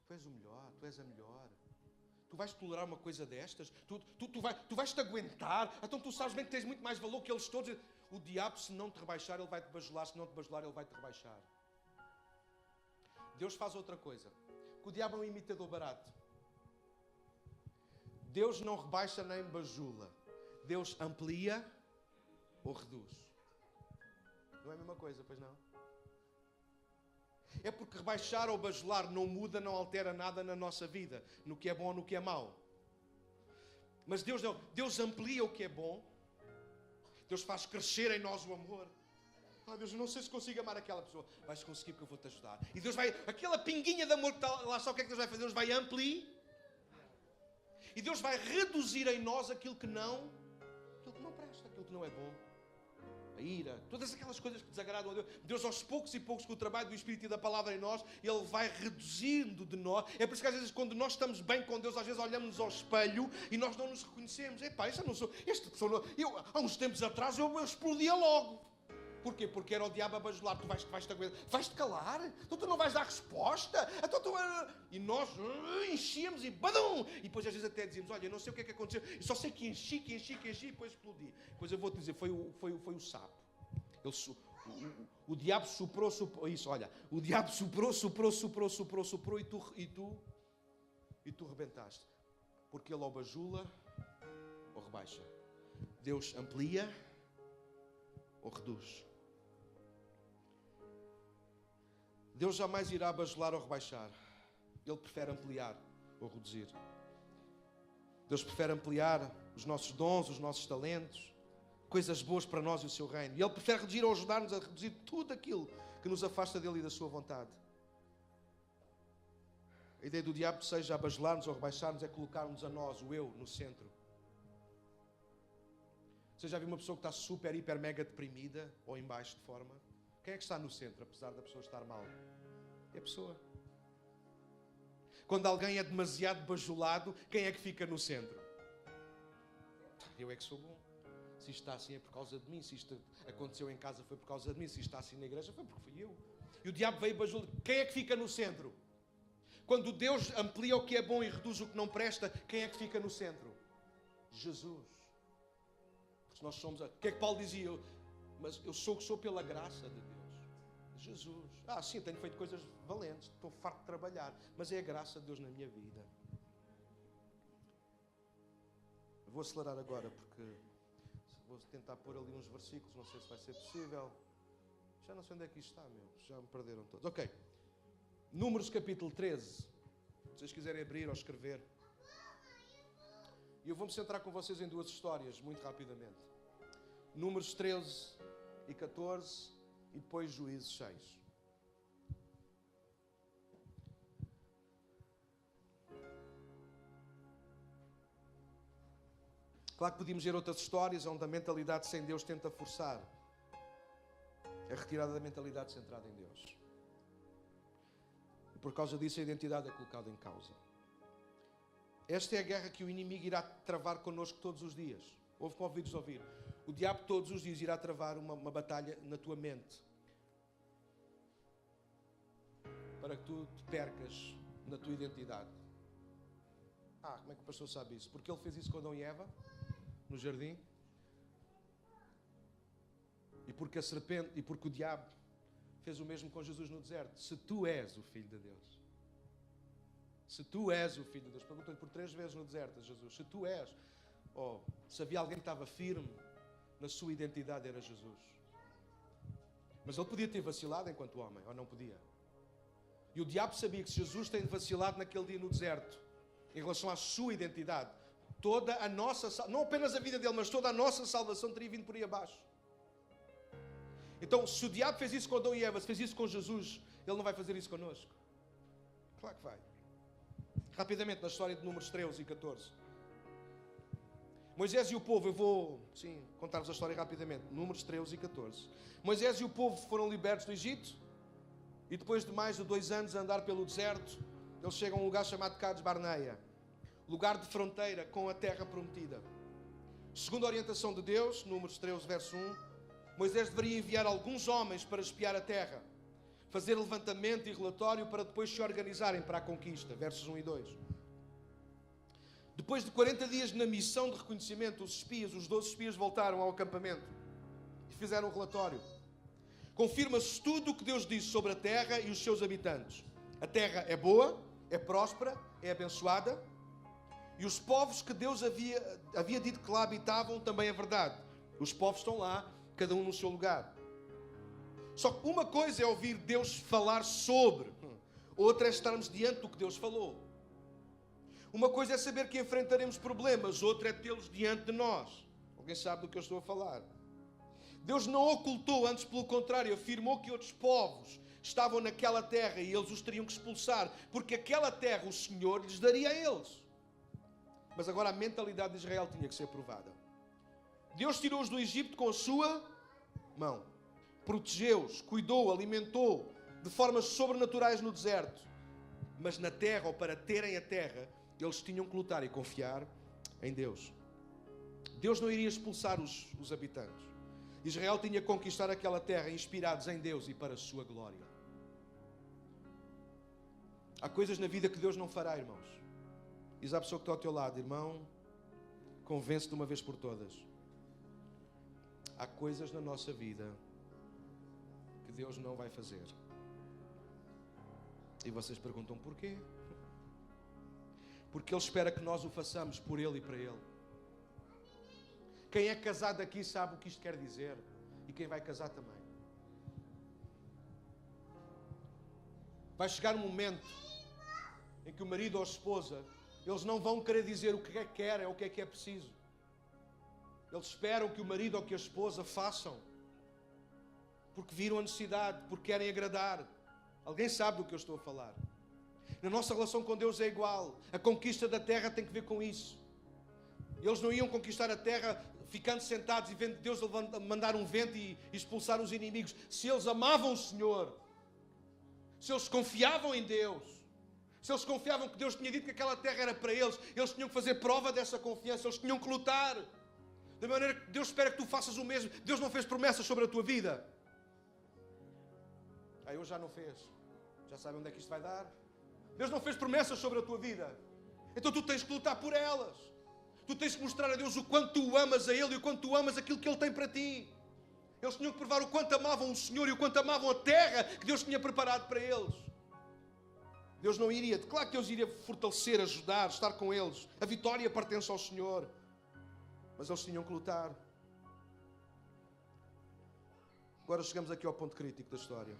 A: Tu és o melhor, tu és a melhor. Tu vais tolerar uma coisa destas? Tu vais-te aguentar? Então tu sabes bem que tens muito mais valor que eles todos. O diabo, se não te rebaixar, ele vai-te bajular. Se não te bajular, ele vai-te rebaixar. Deus faz outra coisa. Que o diabo é um imitador barato. Deus não rebaixa nem bajula. Deus amplia ou reduz. Não é a mesma coisa, pois não? É porque rebaixar ou bajular não muda, não altera nada na nossa vida, no que é bom ou no que é mau. Mas Deus não. Deus amplia o que é bom. Deus faz crescer em nós o amor. Deus, eu não sei se consigo amar aquela pessoa. Vais conseguir porque eu vou-te ajudar. E Deus vai, aquela pinguinha de amor que está lá, só o que é que Deus vai fazer? Deus vai ampliar. E Deus vai reduzir em nós aquilo que não presta, aquilo que não é bom. A ira, todas aquelas coisas que desagradam a Deus. Deus, aos poucos e poucos, com o trabalho do Espírito e da Palavra em nós, Ele vai reduzindo de nós. É por isso que às vezes, quando nós estamos bem com Deus, às vezes olhamos ao espelho e nós não nos reconhecemos. Epá, esta pessoa não... há uns tempos atrás eu explodia logo. Porquê? Porque era o diabo a bajular. Tu vais-te aguentar. Vais-te calar? Então tu não vais dar resposta? Então e nós enchíamos e badum! E depois às vezes até dizíamos, olha, eu não sei o que é que aconteceu. Eu só sei que enchi e depois explodi. Depois eu vou-te dizer, foi o sapo. O diabo soprou isso, olha. O diabo soprou e tu rebentaste. Porque ele ou bajula ou rebaixa. Deus amplia ou reduz. Deus jamais irá bajular ou rebaixar. Ele prefere ampliar ou reduzir. Deus prefere ampliar os nossos dons, os nossos talentos, coisas boas para nós e o seu reino. E Ele prefere reduzir ou ajudar-nos a reduzir tudo aquilo que nos afasta dele e da sua vontade. A ideia do diabo, seja a bajular-nos ou rebaixar-nos, é colocar-nos a nós, o eu, no centro. Você já viu uma pessoa que está super, hiper, mega deprimida ou em baixo de forma? Quem é que está no centro, apesar da pessoa estar mal? É a pessoa. Quando alguém é demasiado bajulado, quem é que fica no centro? Eu é que sou bom. Se isto está assim é por causa de mim. Se isto aconteceu em casa foi por causa de mim. Se isto está assim na igreja foi porque fui eu. E o diabo veio bajular. Quem é que fica no centro? Quando Deus amplia o que é bom e reduz o que não presta, quem é que fica no centro? Jesus. Porque nós somos... O que é que Paulo dizia? Mas eu sou o que sou pela graça de Deus. Jesus. Sim, tenho feito coisas valentes. Estou farto de trabalhar. Mas é a graça de Deus na minha vida. Vou acelerar agora porque vou tentar pôr ali uns versículos. Não sei se vai ser possível. Já não sei onde é que isto está, meu. Já me perderam todos. Ok. Números capítulo 13. Se vocês quiserem abrir ou escrever. E eu vou-me centrar com vocês em duas histórias, muito rapidamente. Números 13 e 14 e depois Juízes 6. Claro que podíamos ver outras histórias onde a mentalidade sem Deus tenta forçar a retirada da mentalidade centrada em Deus. E por causa disso a identidade é colocada em causa. Esta é a guerra que o inimigo irá travar connosco todos os dias. Ouve com ouvidos ouvir. O diabo todos os dias irá travar uma batalha na tua mente. Para que tu te percas na tua identidade. Como é que o pastor sabe isso? Porque ele fez isso com Adão e Eva, no jardim. E porque a serpente, e porque o diabo fez o mesmo com Jesus no deserto. Se tu és o Filho de Deus. Se tu és o Filho de Deus. Perguntou-lhe por 3 vezes no deserto a Jesus. Se tu és. Se havia alguém que estava firme na sua identidade, era Jesus. Mas ele podia ter vacilado enquanto homem, ou não podia? E o diabo sabia que se Jesus tem vacilado naquele dia no deserto, em relação à sua identidade, toda a nossa, não apenas a vida dele, mas toda a nossa salvação teria vindo por aí abaixo. Então, se o diabo fez isso com Adão e Eva, se fez isso com Jesus, ele não vai fazer isso connosco? Claro que vai. Rapidamente, na história de Números 13 e 14. Moisés e o povo, eu vou, contar-vos a história rapidamente. Números 13 e 14. Moisés e o povo foram libertos do Egito, e depois de mais de 2 anos a andar pelo deserto, eles chegam a um lugar chamado Cades Barneia, lugar de fronteira com a terra prometida. Segundo a orientação de Deus, Números 13, verso 1, Moisés deveria enviar alguns homens para espiar a terra, fazer levantamento e relatório para depois se organizarem para a conquista, versos 1 e 2. Depois de 40 dias na missão de reconhecimento, os 12 espias voltaram ao acampamento e fizeram um relatório. Confirma-se tudo o que Deus disse sobre a terra e os seus habitantes. A terra é boa, é próspera, é abençoada. E os povos que Deus havia dito que lá habitavam também é verdade. Os povos estão lá, cada um no seu lugar. Só que uma coisa é ouvir Deus falar sobre, outra é estarmos diante do que Deus falou. Uma coisa é saber que enfrentaremos problemas, outra é tê-los diante de nós. Alguém sabe do que eu estou a falar? Deus não ocultou, antes pelo contrário, afirmou que outros povos estavam naquela terra e eles os teriam que expulsar, porque aquela terra o Senhor lhes daria a eles. Mas agora a mentalidade de Israel tinha que ser provada. Deus tirou-os do Egito com a sua mão. Protegeu-os, cuidou, alimentou de formas sobrenaturais no deserto. Mas na terra, ou para terem a terra, eles tinham que lutar e confiar em Deus. Deus não iria expulsar os habitantes. Israel tinha que conquistar aquela terra inspirados em Deus e para a sua glória. Há coisas na vida que Deus não fará, irmãos. Diz à pessoa que está ao teu lado: irmão, convence-te de uma vez por todas. Há coisas na nossa vida que Deus não vai fazer. E vocês perguntam porquê? Porque Ele espera que nós o façamos por Ele e para Ele. Quem é casado aqui sabe o que isto quer dizer. E quem vai casar também. Vai chegar um momento em que o marido ou a esposa, eles não vão querer dizer o que é que querem ou o que é preciso. Eles esperam que o marido ou que a esposa façam. Porque viram a necessidade, porque querem agradar. Alguém sabe do que eu estou a falar? Na nossa relação com Deus é igual. A conquista da terra tem que ver com isso. Eles não iam conquistar a terra ficando sentados e vendo Deus mandar um vento e expulsar os inimigos. Se eles amavam o Senhor, se eles confiavam em Deus, se eles confiavam que Deus tinha dito que aquela terra era para eles tinham que fazer prova dessa confiança, eles tinham que lutar. Da maneira que Deus espera que tu faças o mesmo. Deus não fez promessas sobre a tua vida. Hoje já não fez. Já sabe onde é que isto vai dar? Deus não fez promessas sobre a tua vida. Então tu tens que lutar por elas. Tu tens que mostrar a Deus o quanto tu amas a Ele e o quanto tu amas aquilo que Ele tem para ti. Eles tinham que provar o quanto amavam o Senhor e o quanto amavam a terra que Deus tinha preparado para eles. Deus não iria, claro que Deus iria fortalecer, ajudar, estar com eles. A vitória pertence ao Senhor. Mas eles tinham que lutar. Agora chegamos aqui ao ponto crítico da história.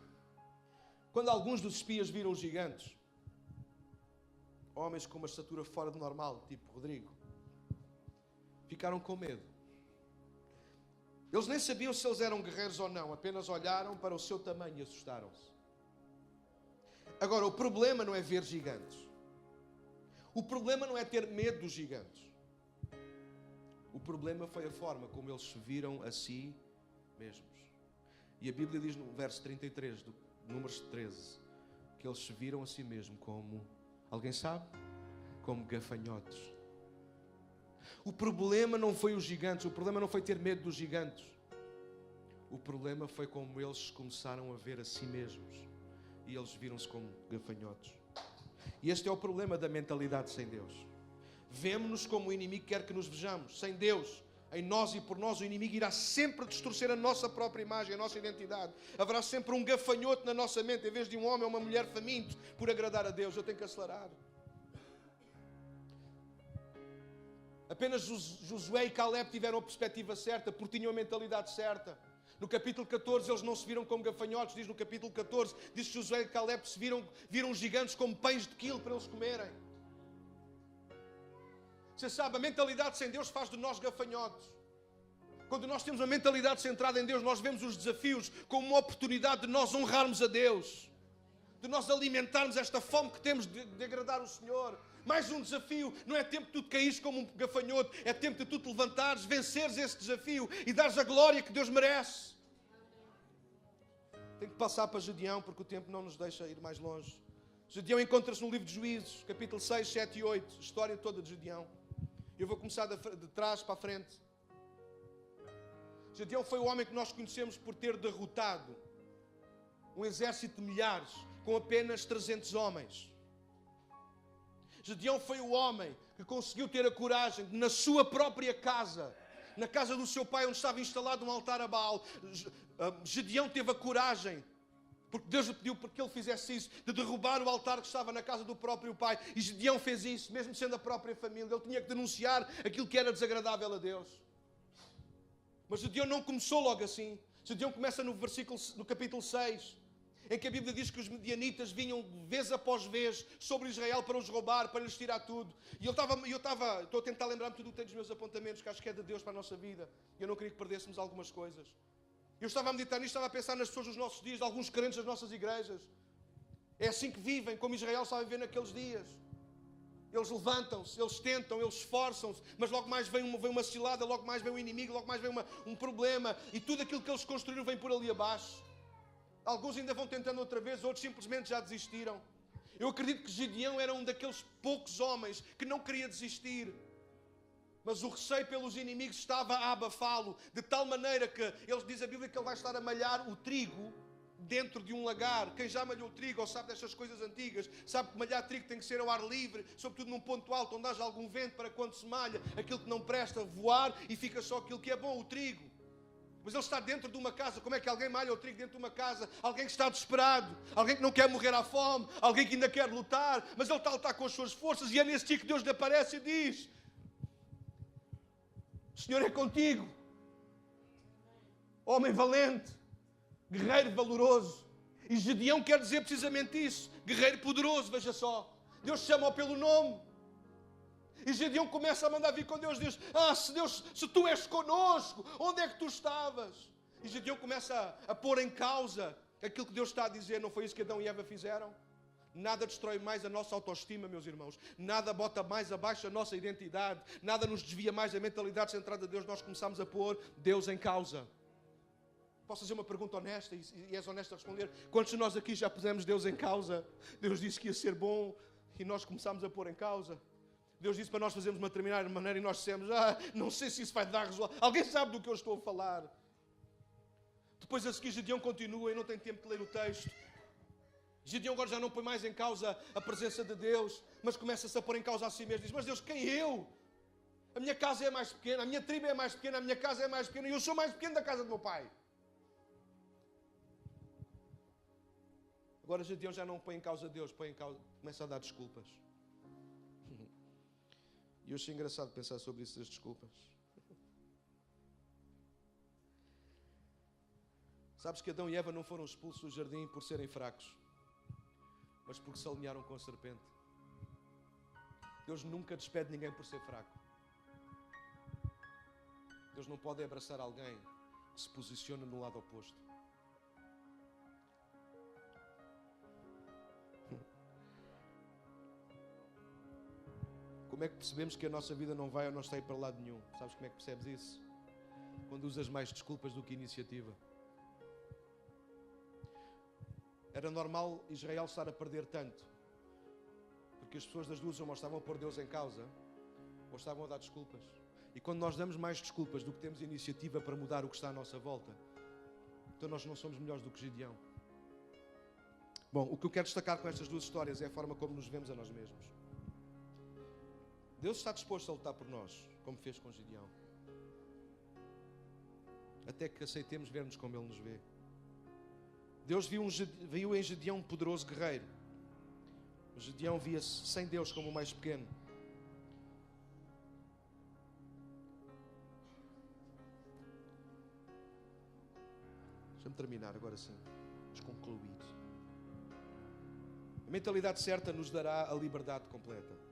A: Quando alguns dos espias viram os gigantes, homens com uma estatura fora do normal, tipo Rodrigo, ficaram com medo. Eles nem sabiam se eles eram guerreiros ou não, apenas olharam para o seu tamanho e assustaram-se. Agora, o problema não é ver gigantes. O problema não é ter medo dos gigantes. O problema foi a forma como eles se viram a si mesmos. E a Bíblia diz no verso 33 do Números 13 que eles se viram a si mesmos como, alguém sabe? Como gafanhotos. O problema não foi os gigantes, o problema não foi ter medo dos gigantes. O problema foi como eles começaram a ver a si mesmos. E eles viram-se como gafanhotos. E este é o problema da mentalidade sem Deus. Vemo-nos como o inimigo quer que nos vejamos. Sem Deus, em nós e por nós, o inimigo irá sempre distorcer a nossa própria imagem, a nossa identidade. Haverá sempre um gafanhoto na nossa mente, em vez de um homem ou uma mulher faminto por agradar a Deus. Eu tenho que acelerar. Apenas Josué e Caleb tiveram a perspectiva certa, porque tinham a mentalidade certa. No capítulo 14 eles não se viram como gafanhotos, diz no capítulo 14, diz que Josué e Caleb se viram os gigantes como pães de quilo para eles comerem. Você sabe, a mentalidade sem Deus faz de nós gafanhotos. Quando nós temos uma mentalidade centrada em Deus, nós vemos os desafios como uma oportunidade de nós honrarmos a Deus, de nós alimentarmos esta fome que temos de agradar o Senhor. Mais um desafio, não é tempo de tu caíres como um gafanhoto, é tempo de tu te levantares, venceres esse desafio e dares a glória que Deus merece. Tenho que passar para Gedeão, porque o tempo não nos deixa ir mais longe. Gedeão encontra-se no livro de Juízes, capítulo 6, 7 e 8, história toda de Gedeão. Eu vou começar de trás para a frente. Gedeão foi o homem que nós conhecemos por ter derrotado um exército de milhares com apenas 300 homens. Gedeão foi o homem que conseguiu ter a coragem de, na sua própria casa, na casa do seu pai, onde estava instalado um altar a Baal, Gedeão teve a coragem, porque Deus lhe pediu que ele fizesse isso, de derrubar o altar que estava na casa do próprio pai. E Gedeão fez isso, mesmo sendo a própria família. Ele tinha que denunciar aquilo que era desagradável a Deus. Mas Gedeão não começou logo assim. Gedeão começa no capítulo 6, em que a Bíblia diz que os medianitas vinham vez após vez sobre Israel para os roubar, para lhes tirar tudo. E estou a tentar lembrar-me tudo o que tem dos meus apontamentos, que acho que é de Deus para a nossa vida. E eu não queria que perdêssemos algumas coisas. Eu estava a meditar nisto, estava a pensar nas pessoas dos nossos dias, de alguns crentes das nossas igrejas. É assim que vivem, como Israel estava a viver naqueles dias. Eles levantam-se, eles tentam, eles esforçam-se, mas logo mais vem uma cilada, logo mais vem um inimigo, logo mais vem um problema, e tudo aquilo que eles construíram vem por ali abaixo. Alguns ainda vão tentando outra vez, outros simplesmente já desistiram. Eu acredito que Gedeão era um daqueles poucos homens que não queria desistir. Mas o receio pelos inimigos estava a abafá-lo, de tal maneira que diz a Bíblia que ele vai estar a malhar o trigo dentro de um lagar. Quem já malhou trigo ou sabe destas coisas antigas, sabe que malhar trigo tem que ser ao ar livre, sobretudo num ponto alto, onde haja algum vento, para quando se malha, aquilo que não presta voar e fica só aquilo que é bom, o trigo. Mas ele está dentro de uma casa. Como é que alguém malha o trigo dentro de uma casa? Alguém que está desesperado, alguém que não quer morrer à fome, alguém que ainda quer lutar, mas ele está a lutar com as suas forças, e é nesse dia que Deus lhe aparece e diz: o Senhor é contigo, homem valente, guerreiro valoroso. E Gedeão quer dizer precisamente isso, guerreiro poderoso. Veja só, Deus chama-o pelo nome. E Gedeão começa a mandar vir com Deus, diz: se tu és conosco, onde é que tu estavas? E Gedeão começa a pôr em causa aquilo que Deus está a dizer. Não foi isso que Adão e Eva fizeram? Nada destrói mais a nossa autoestima, meus irmãos. Nada bota mais abaixo a nossa identidade. Nada nos desvia mais da mentalidade centrada de Deus. Nós começamos a pôr Deus em causa. Posso fazer uma pergunta honesta e és honesto a responder? Quantos de nós aqui já pusemos Deus em causa? Deus disse que ia ser bom e nós começámos a pôr em causa. Deus disse para nós fazermos uma determinada maneira e nós dissemos: não sei se isso vai dar resultado. Alguém sabe do que eu estou a falar? Depois a seguir Gedeão continua e não tem tempo de ler o texto. Gedeão agora já não põe mais em causa a presença de Deus, mas começa-se a pôr em causa a si mesmo. Diz: mas Deus, quem eu? A minha casa é mais pequena, a minha tribo é mais pequena, a minha casa é mais pequena e eu sou mais pequeno da casa do meu pai. Agora Gedeão já não põe em causa Deus, começa a dar desculpas. E eu achei engraçado pensar sobre isso, das desculpas. Sabes que Adão e Eva não foram expulsos do jardim por serem fracos, mas porque se alinharam com a serpente. Deus nunca despede ninguém por ser fraco. Deus não pode abraçar alguém que se posiciona no lado oposto. Como é que percebemos que a nossa vida não vai ou não está a ir para lado nenhum? Sabes como é que percebes isso? Quando usas mais desculpas do que iniciativa. Era normal Israel estar a perder tanto, porque as pessoas das duas uma estavam a pôr Deus em causa, ou estavam a dar desculpas. E quando nós damos mais desculpas do que temos iniciativa para mudar o que está à nossa volta, então nós não somos melhores do que Gideão. Bom, o que eu quero destacar com estas duas histórias é a forma como nos vemos a nós mesmos. Deus está disposto a lutar por nós, como fez com Gideão. Até que aceitemos ver-nos como Ele nos vê. Deus viu em Gideão um poderoso guerreiro. O Gideão via-se sem Deus como o mais pequeno. Deixa-me terminar agora sim. Vamos concluir. A mentalidade certa nos dará a liberdade completa.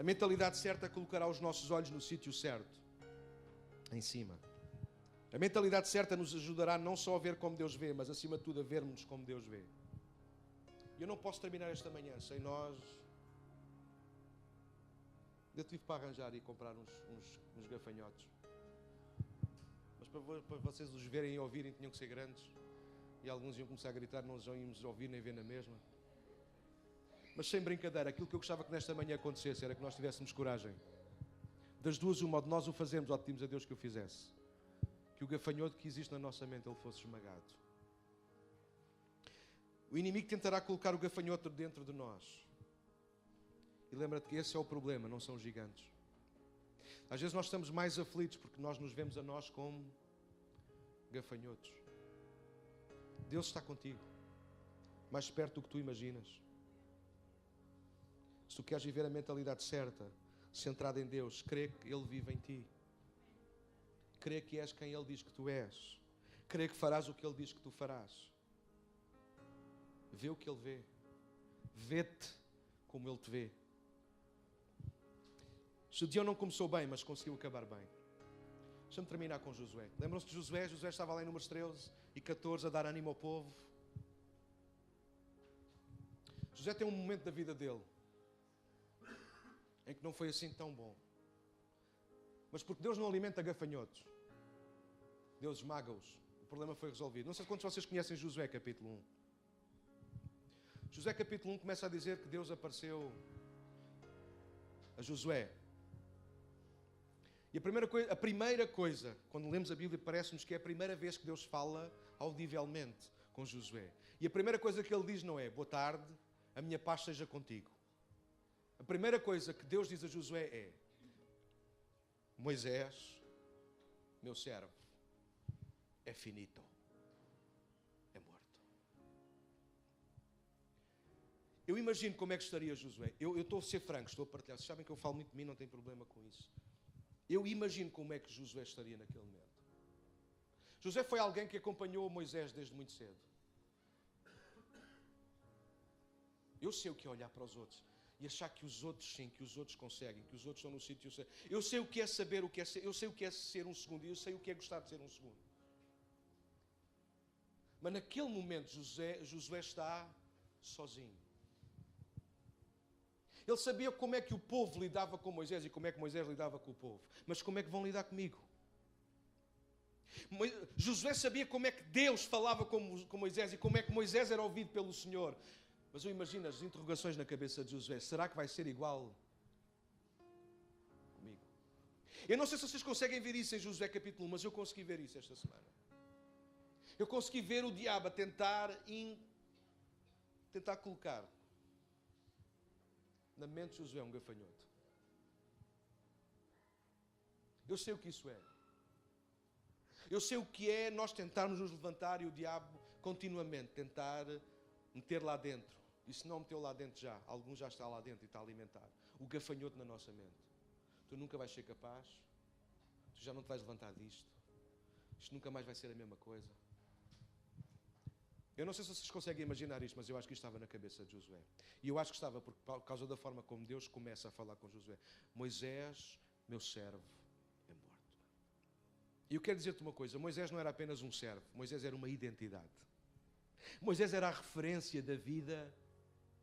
A: A mentalidade certa colocará os nossos olhos no sítio certo, em cima. A mentalidade certa nos ajudará não só a ver como Deus vê, mas acima de tudo a vermos como Deus vê. Eu não posso terminar esta manhã sem nós. Eu tive para arranjar e comprar uns gafanhotos. Mas para vocês os verem e ouvirem tinham que ser grandes. E alguns iam começar a gritar, não os íamos ouvir nem ver na mesma. Mas sem brincadeira, aquilo que eu gostava que nesta manhã acontecesse era que nós tivéssemos coragem. Das duas, uma, ou de nós o fazemos ou pedimos a Deus que o fizesse. Que o gafanhoto que existe na nossa mente ele fosse esmagado. O inimigo tentará colocar o gafanhoto dentro de nós. E lembra-te que esse é o problema, não são os gigantes. Às vezes nós estamos mais aflitos porque nós nos vemos a nós como gafanhotos. Deus está contigo, mais perto do que tu imaginas. Se tu queres viver a mentalidade certa, centrada em Deus, crê que Ele vive em ti. Crê que és quem Ele diz que tu és. Crê que farás o que Ele diz que tu farás. Vê o que Ele vê. Vê-te como Ele te vê. Gideão não começou bem, mas conseguiu acabar bem. Deixa-me terminar com Josué. Lembram-se de Josué? Josué estava lá em Números 13 e 14 a dar ânimo ao povo. Josué tem um momento da vida dele em que não foi assim tão bom. Mas porque Deus não alimenta gafanhotos, Deus esmaga-os. O problema foi resolvido. Não sei quantos de vocês conhecem Josué capítulo 1. Josué capítulo 1 começa a dizer que Deus apareceu a Josué. E a primeira coisa, quando lemos a Bíblia, parece-nos que é a primeira vez que Deus fala audivelmente com Josué. E a primeira coisa que ele diz não é: boa tarde, a minha paz seja contigo. A primeira coisa que Deus diz a Josué é: Moisés, meu servo, é finito, é morto. Eu imagino como é que estaria Josué. Eu estou a ser franco, estou a partilhar. Vocês sabem que eu falo muito de mim, não tenho problema com isso. Eu imagino como é que Josué estaria naquele momento. Josué foi alguém que acompanhou Moisés desde muito cedo. Eu sei o que é olhar para os outros e achar que os outros sim, que os outros conseguem, que os outros estão no sítio certo. Eu sei o que é saber o que é ser, eu sei o que é ser um segundo e eu sei o que é gostar de ser um segundo. Mas naquele momento Josué está sozinho. Ele sabia como é que o povo lidava com Moisés e como é que Moisés lidava com o povo. Mas como é que vão lidar comigo? Josué sabia como é que Deus falava com Moisés e como é que Moisés era ouvido pelo Senhor. Mas eu imagino as interrogações na cabeça de Josué. Será que vai ser igual comigo? Eu não sei se vocês conseguem ver isso em Josué capítulo 1, mas eu consegui ver isso esta semana. Eu consegui ver o diabo a tentar colocar na mente de Josué um gafanhoto. Eu sei o que isso é. Eu sei o que é nós tentarmos nos levantar e o diabo continuamente tentar meter lá dentro. E se não meteu lá dentro já, alguns já está lá dentro e está a alimentar. O gafanhoto na nossa mente. Tu nunca vais ser capaz. Tu já não te vais levantar disto. Isto nunca mais vai ser a mesma coisa. Eu não sei se vocês conseguem imaginar isto, mas eu acho que isto estava na cabeça de Josué. E eu acho que estava por causa da forma como Deus começa a falar com Josué. Moisés, meu servo, é morto. E eu quero dizer-te uma coisa. Moisés não era apenas um servo. Moisés era uma identidade. Moisés era a referência da vida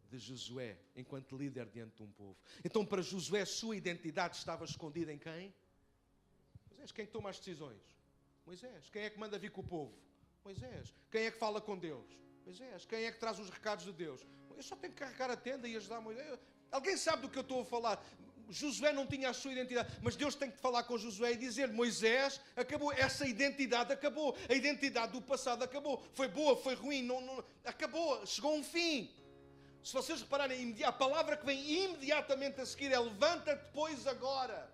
A: de Josué enquanto líder diante de um povo. Então, para Josué, a sua identidade estava escondida em quem? Moisés. Quem toma as decisões? Moisés. Quem é que manda vir com o povo? Moisés. Quem é que fala com Deus? Moisés. Quem é que traz os recados de Deus? Eu só tenho que carregar a tenda e ajudar Moisés. Alguém sabe do que eu estou a falar? Josué não tinha a sua identidade, mas Deus tem que falar com Josué e dizer: Moisés, acabou, essa identidade acabou, a identidade do passado acabou, foi boa, foi ruim, acabou, chegou a um fim. Se vocês repararem, a palavra que vem imediatamente a seguir é: levanta-te, pois, agora.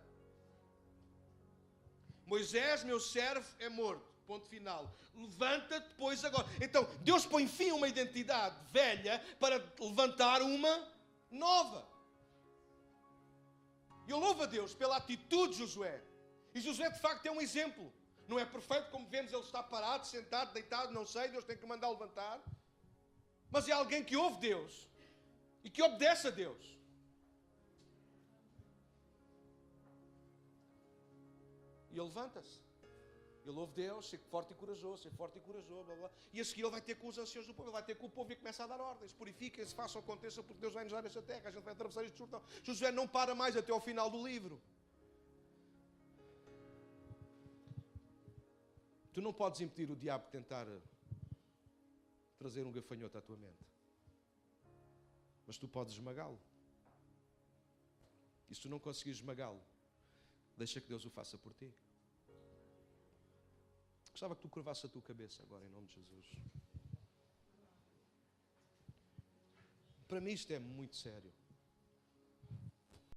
A: Moisés, meu servo, é morto, ponto final. Levanta-te, pois, agora. Então, Deus põe fim a uma identidade velha para levantar uma nova. E eu louvo a Deus pela atitude de Josué. E Josué, de facto, é um exemplo. Não é perfeito, como vemos, ele está parado, sentado, deitado, não sei, Deus tem que mandar levantar. Mas é alguém que ouve Deus e que obedece a Deus. E ele levanta-se. Ele ouve Deus, ser forte e corajoso, blá, blá. E a seguir ele vai ter com os anciãos do povo, ele vai ter com o povo e começa a dar ordens. Purifiquem-se, façam, aconteça, porque Deus vai nos dar esta terra, a gente vai atravessar este Jordão. Josué não para mais até ao final do livro. Tu não podes impedir o diabo de tentar trazer um gafanhoto à tua mente. Mas tu podes esmagá-lo. E se tu não conseguires esmagá-lo, deixa que Deus o faça por ti. Gostava que tu curvasses a tua cabeça agora, em nome de Jesus. Para mim isto é muito sério.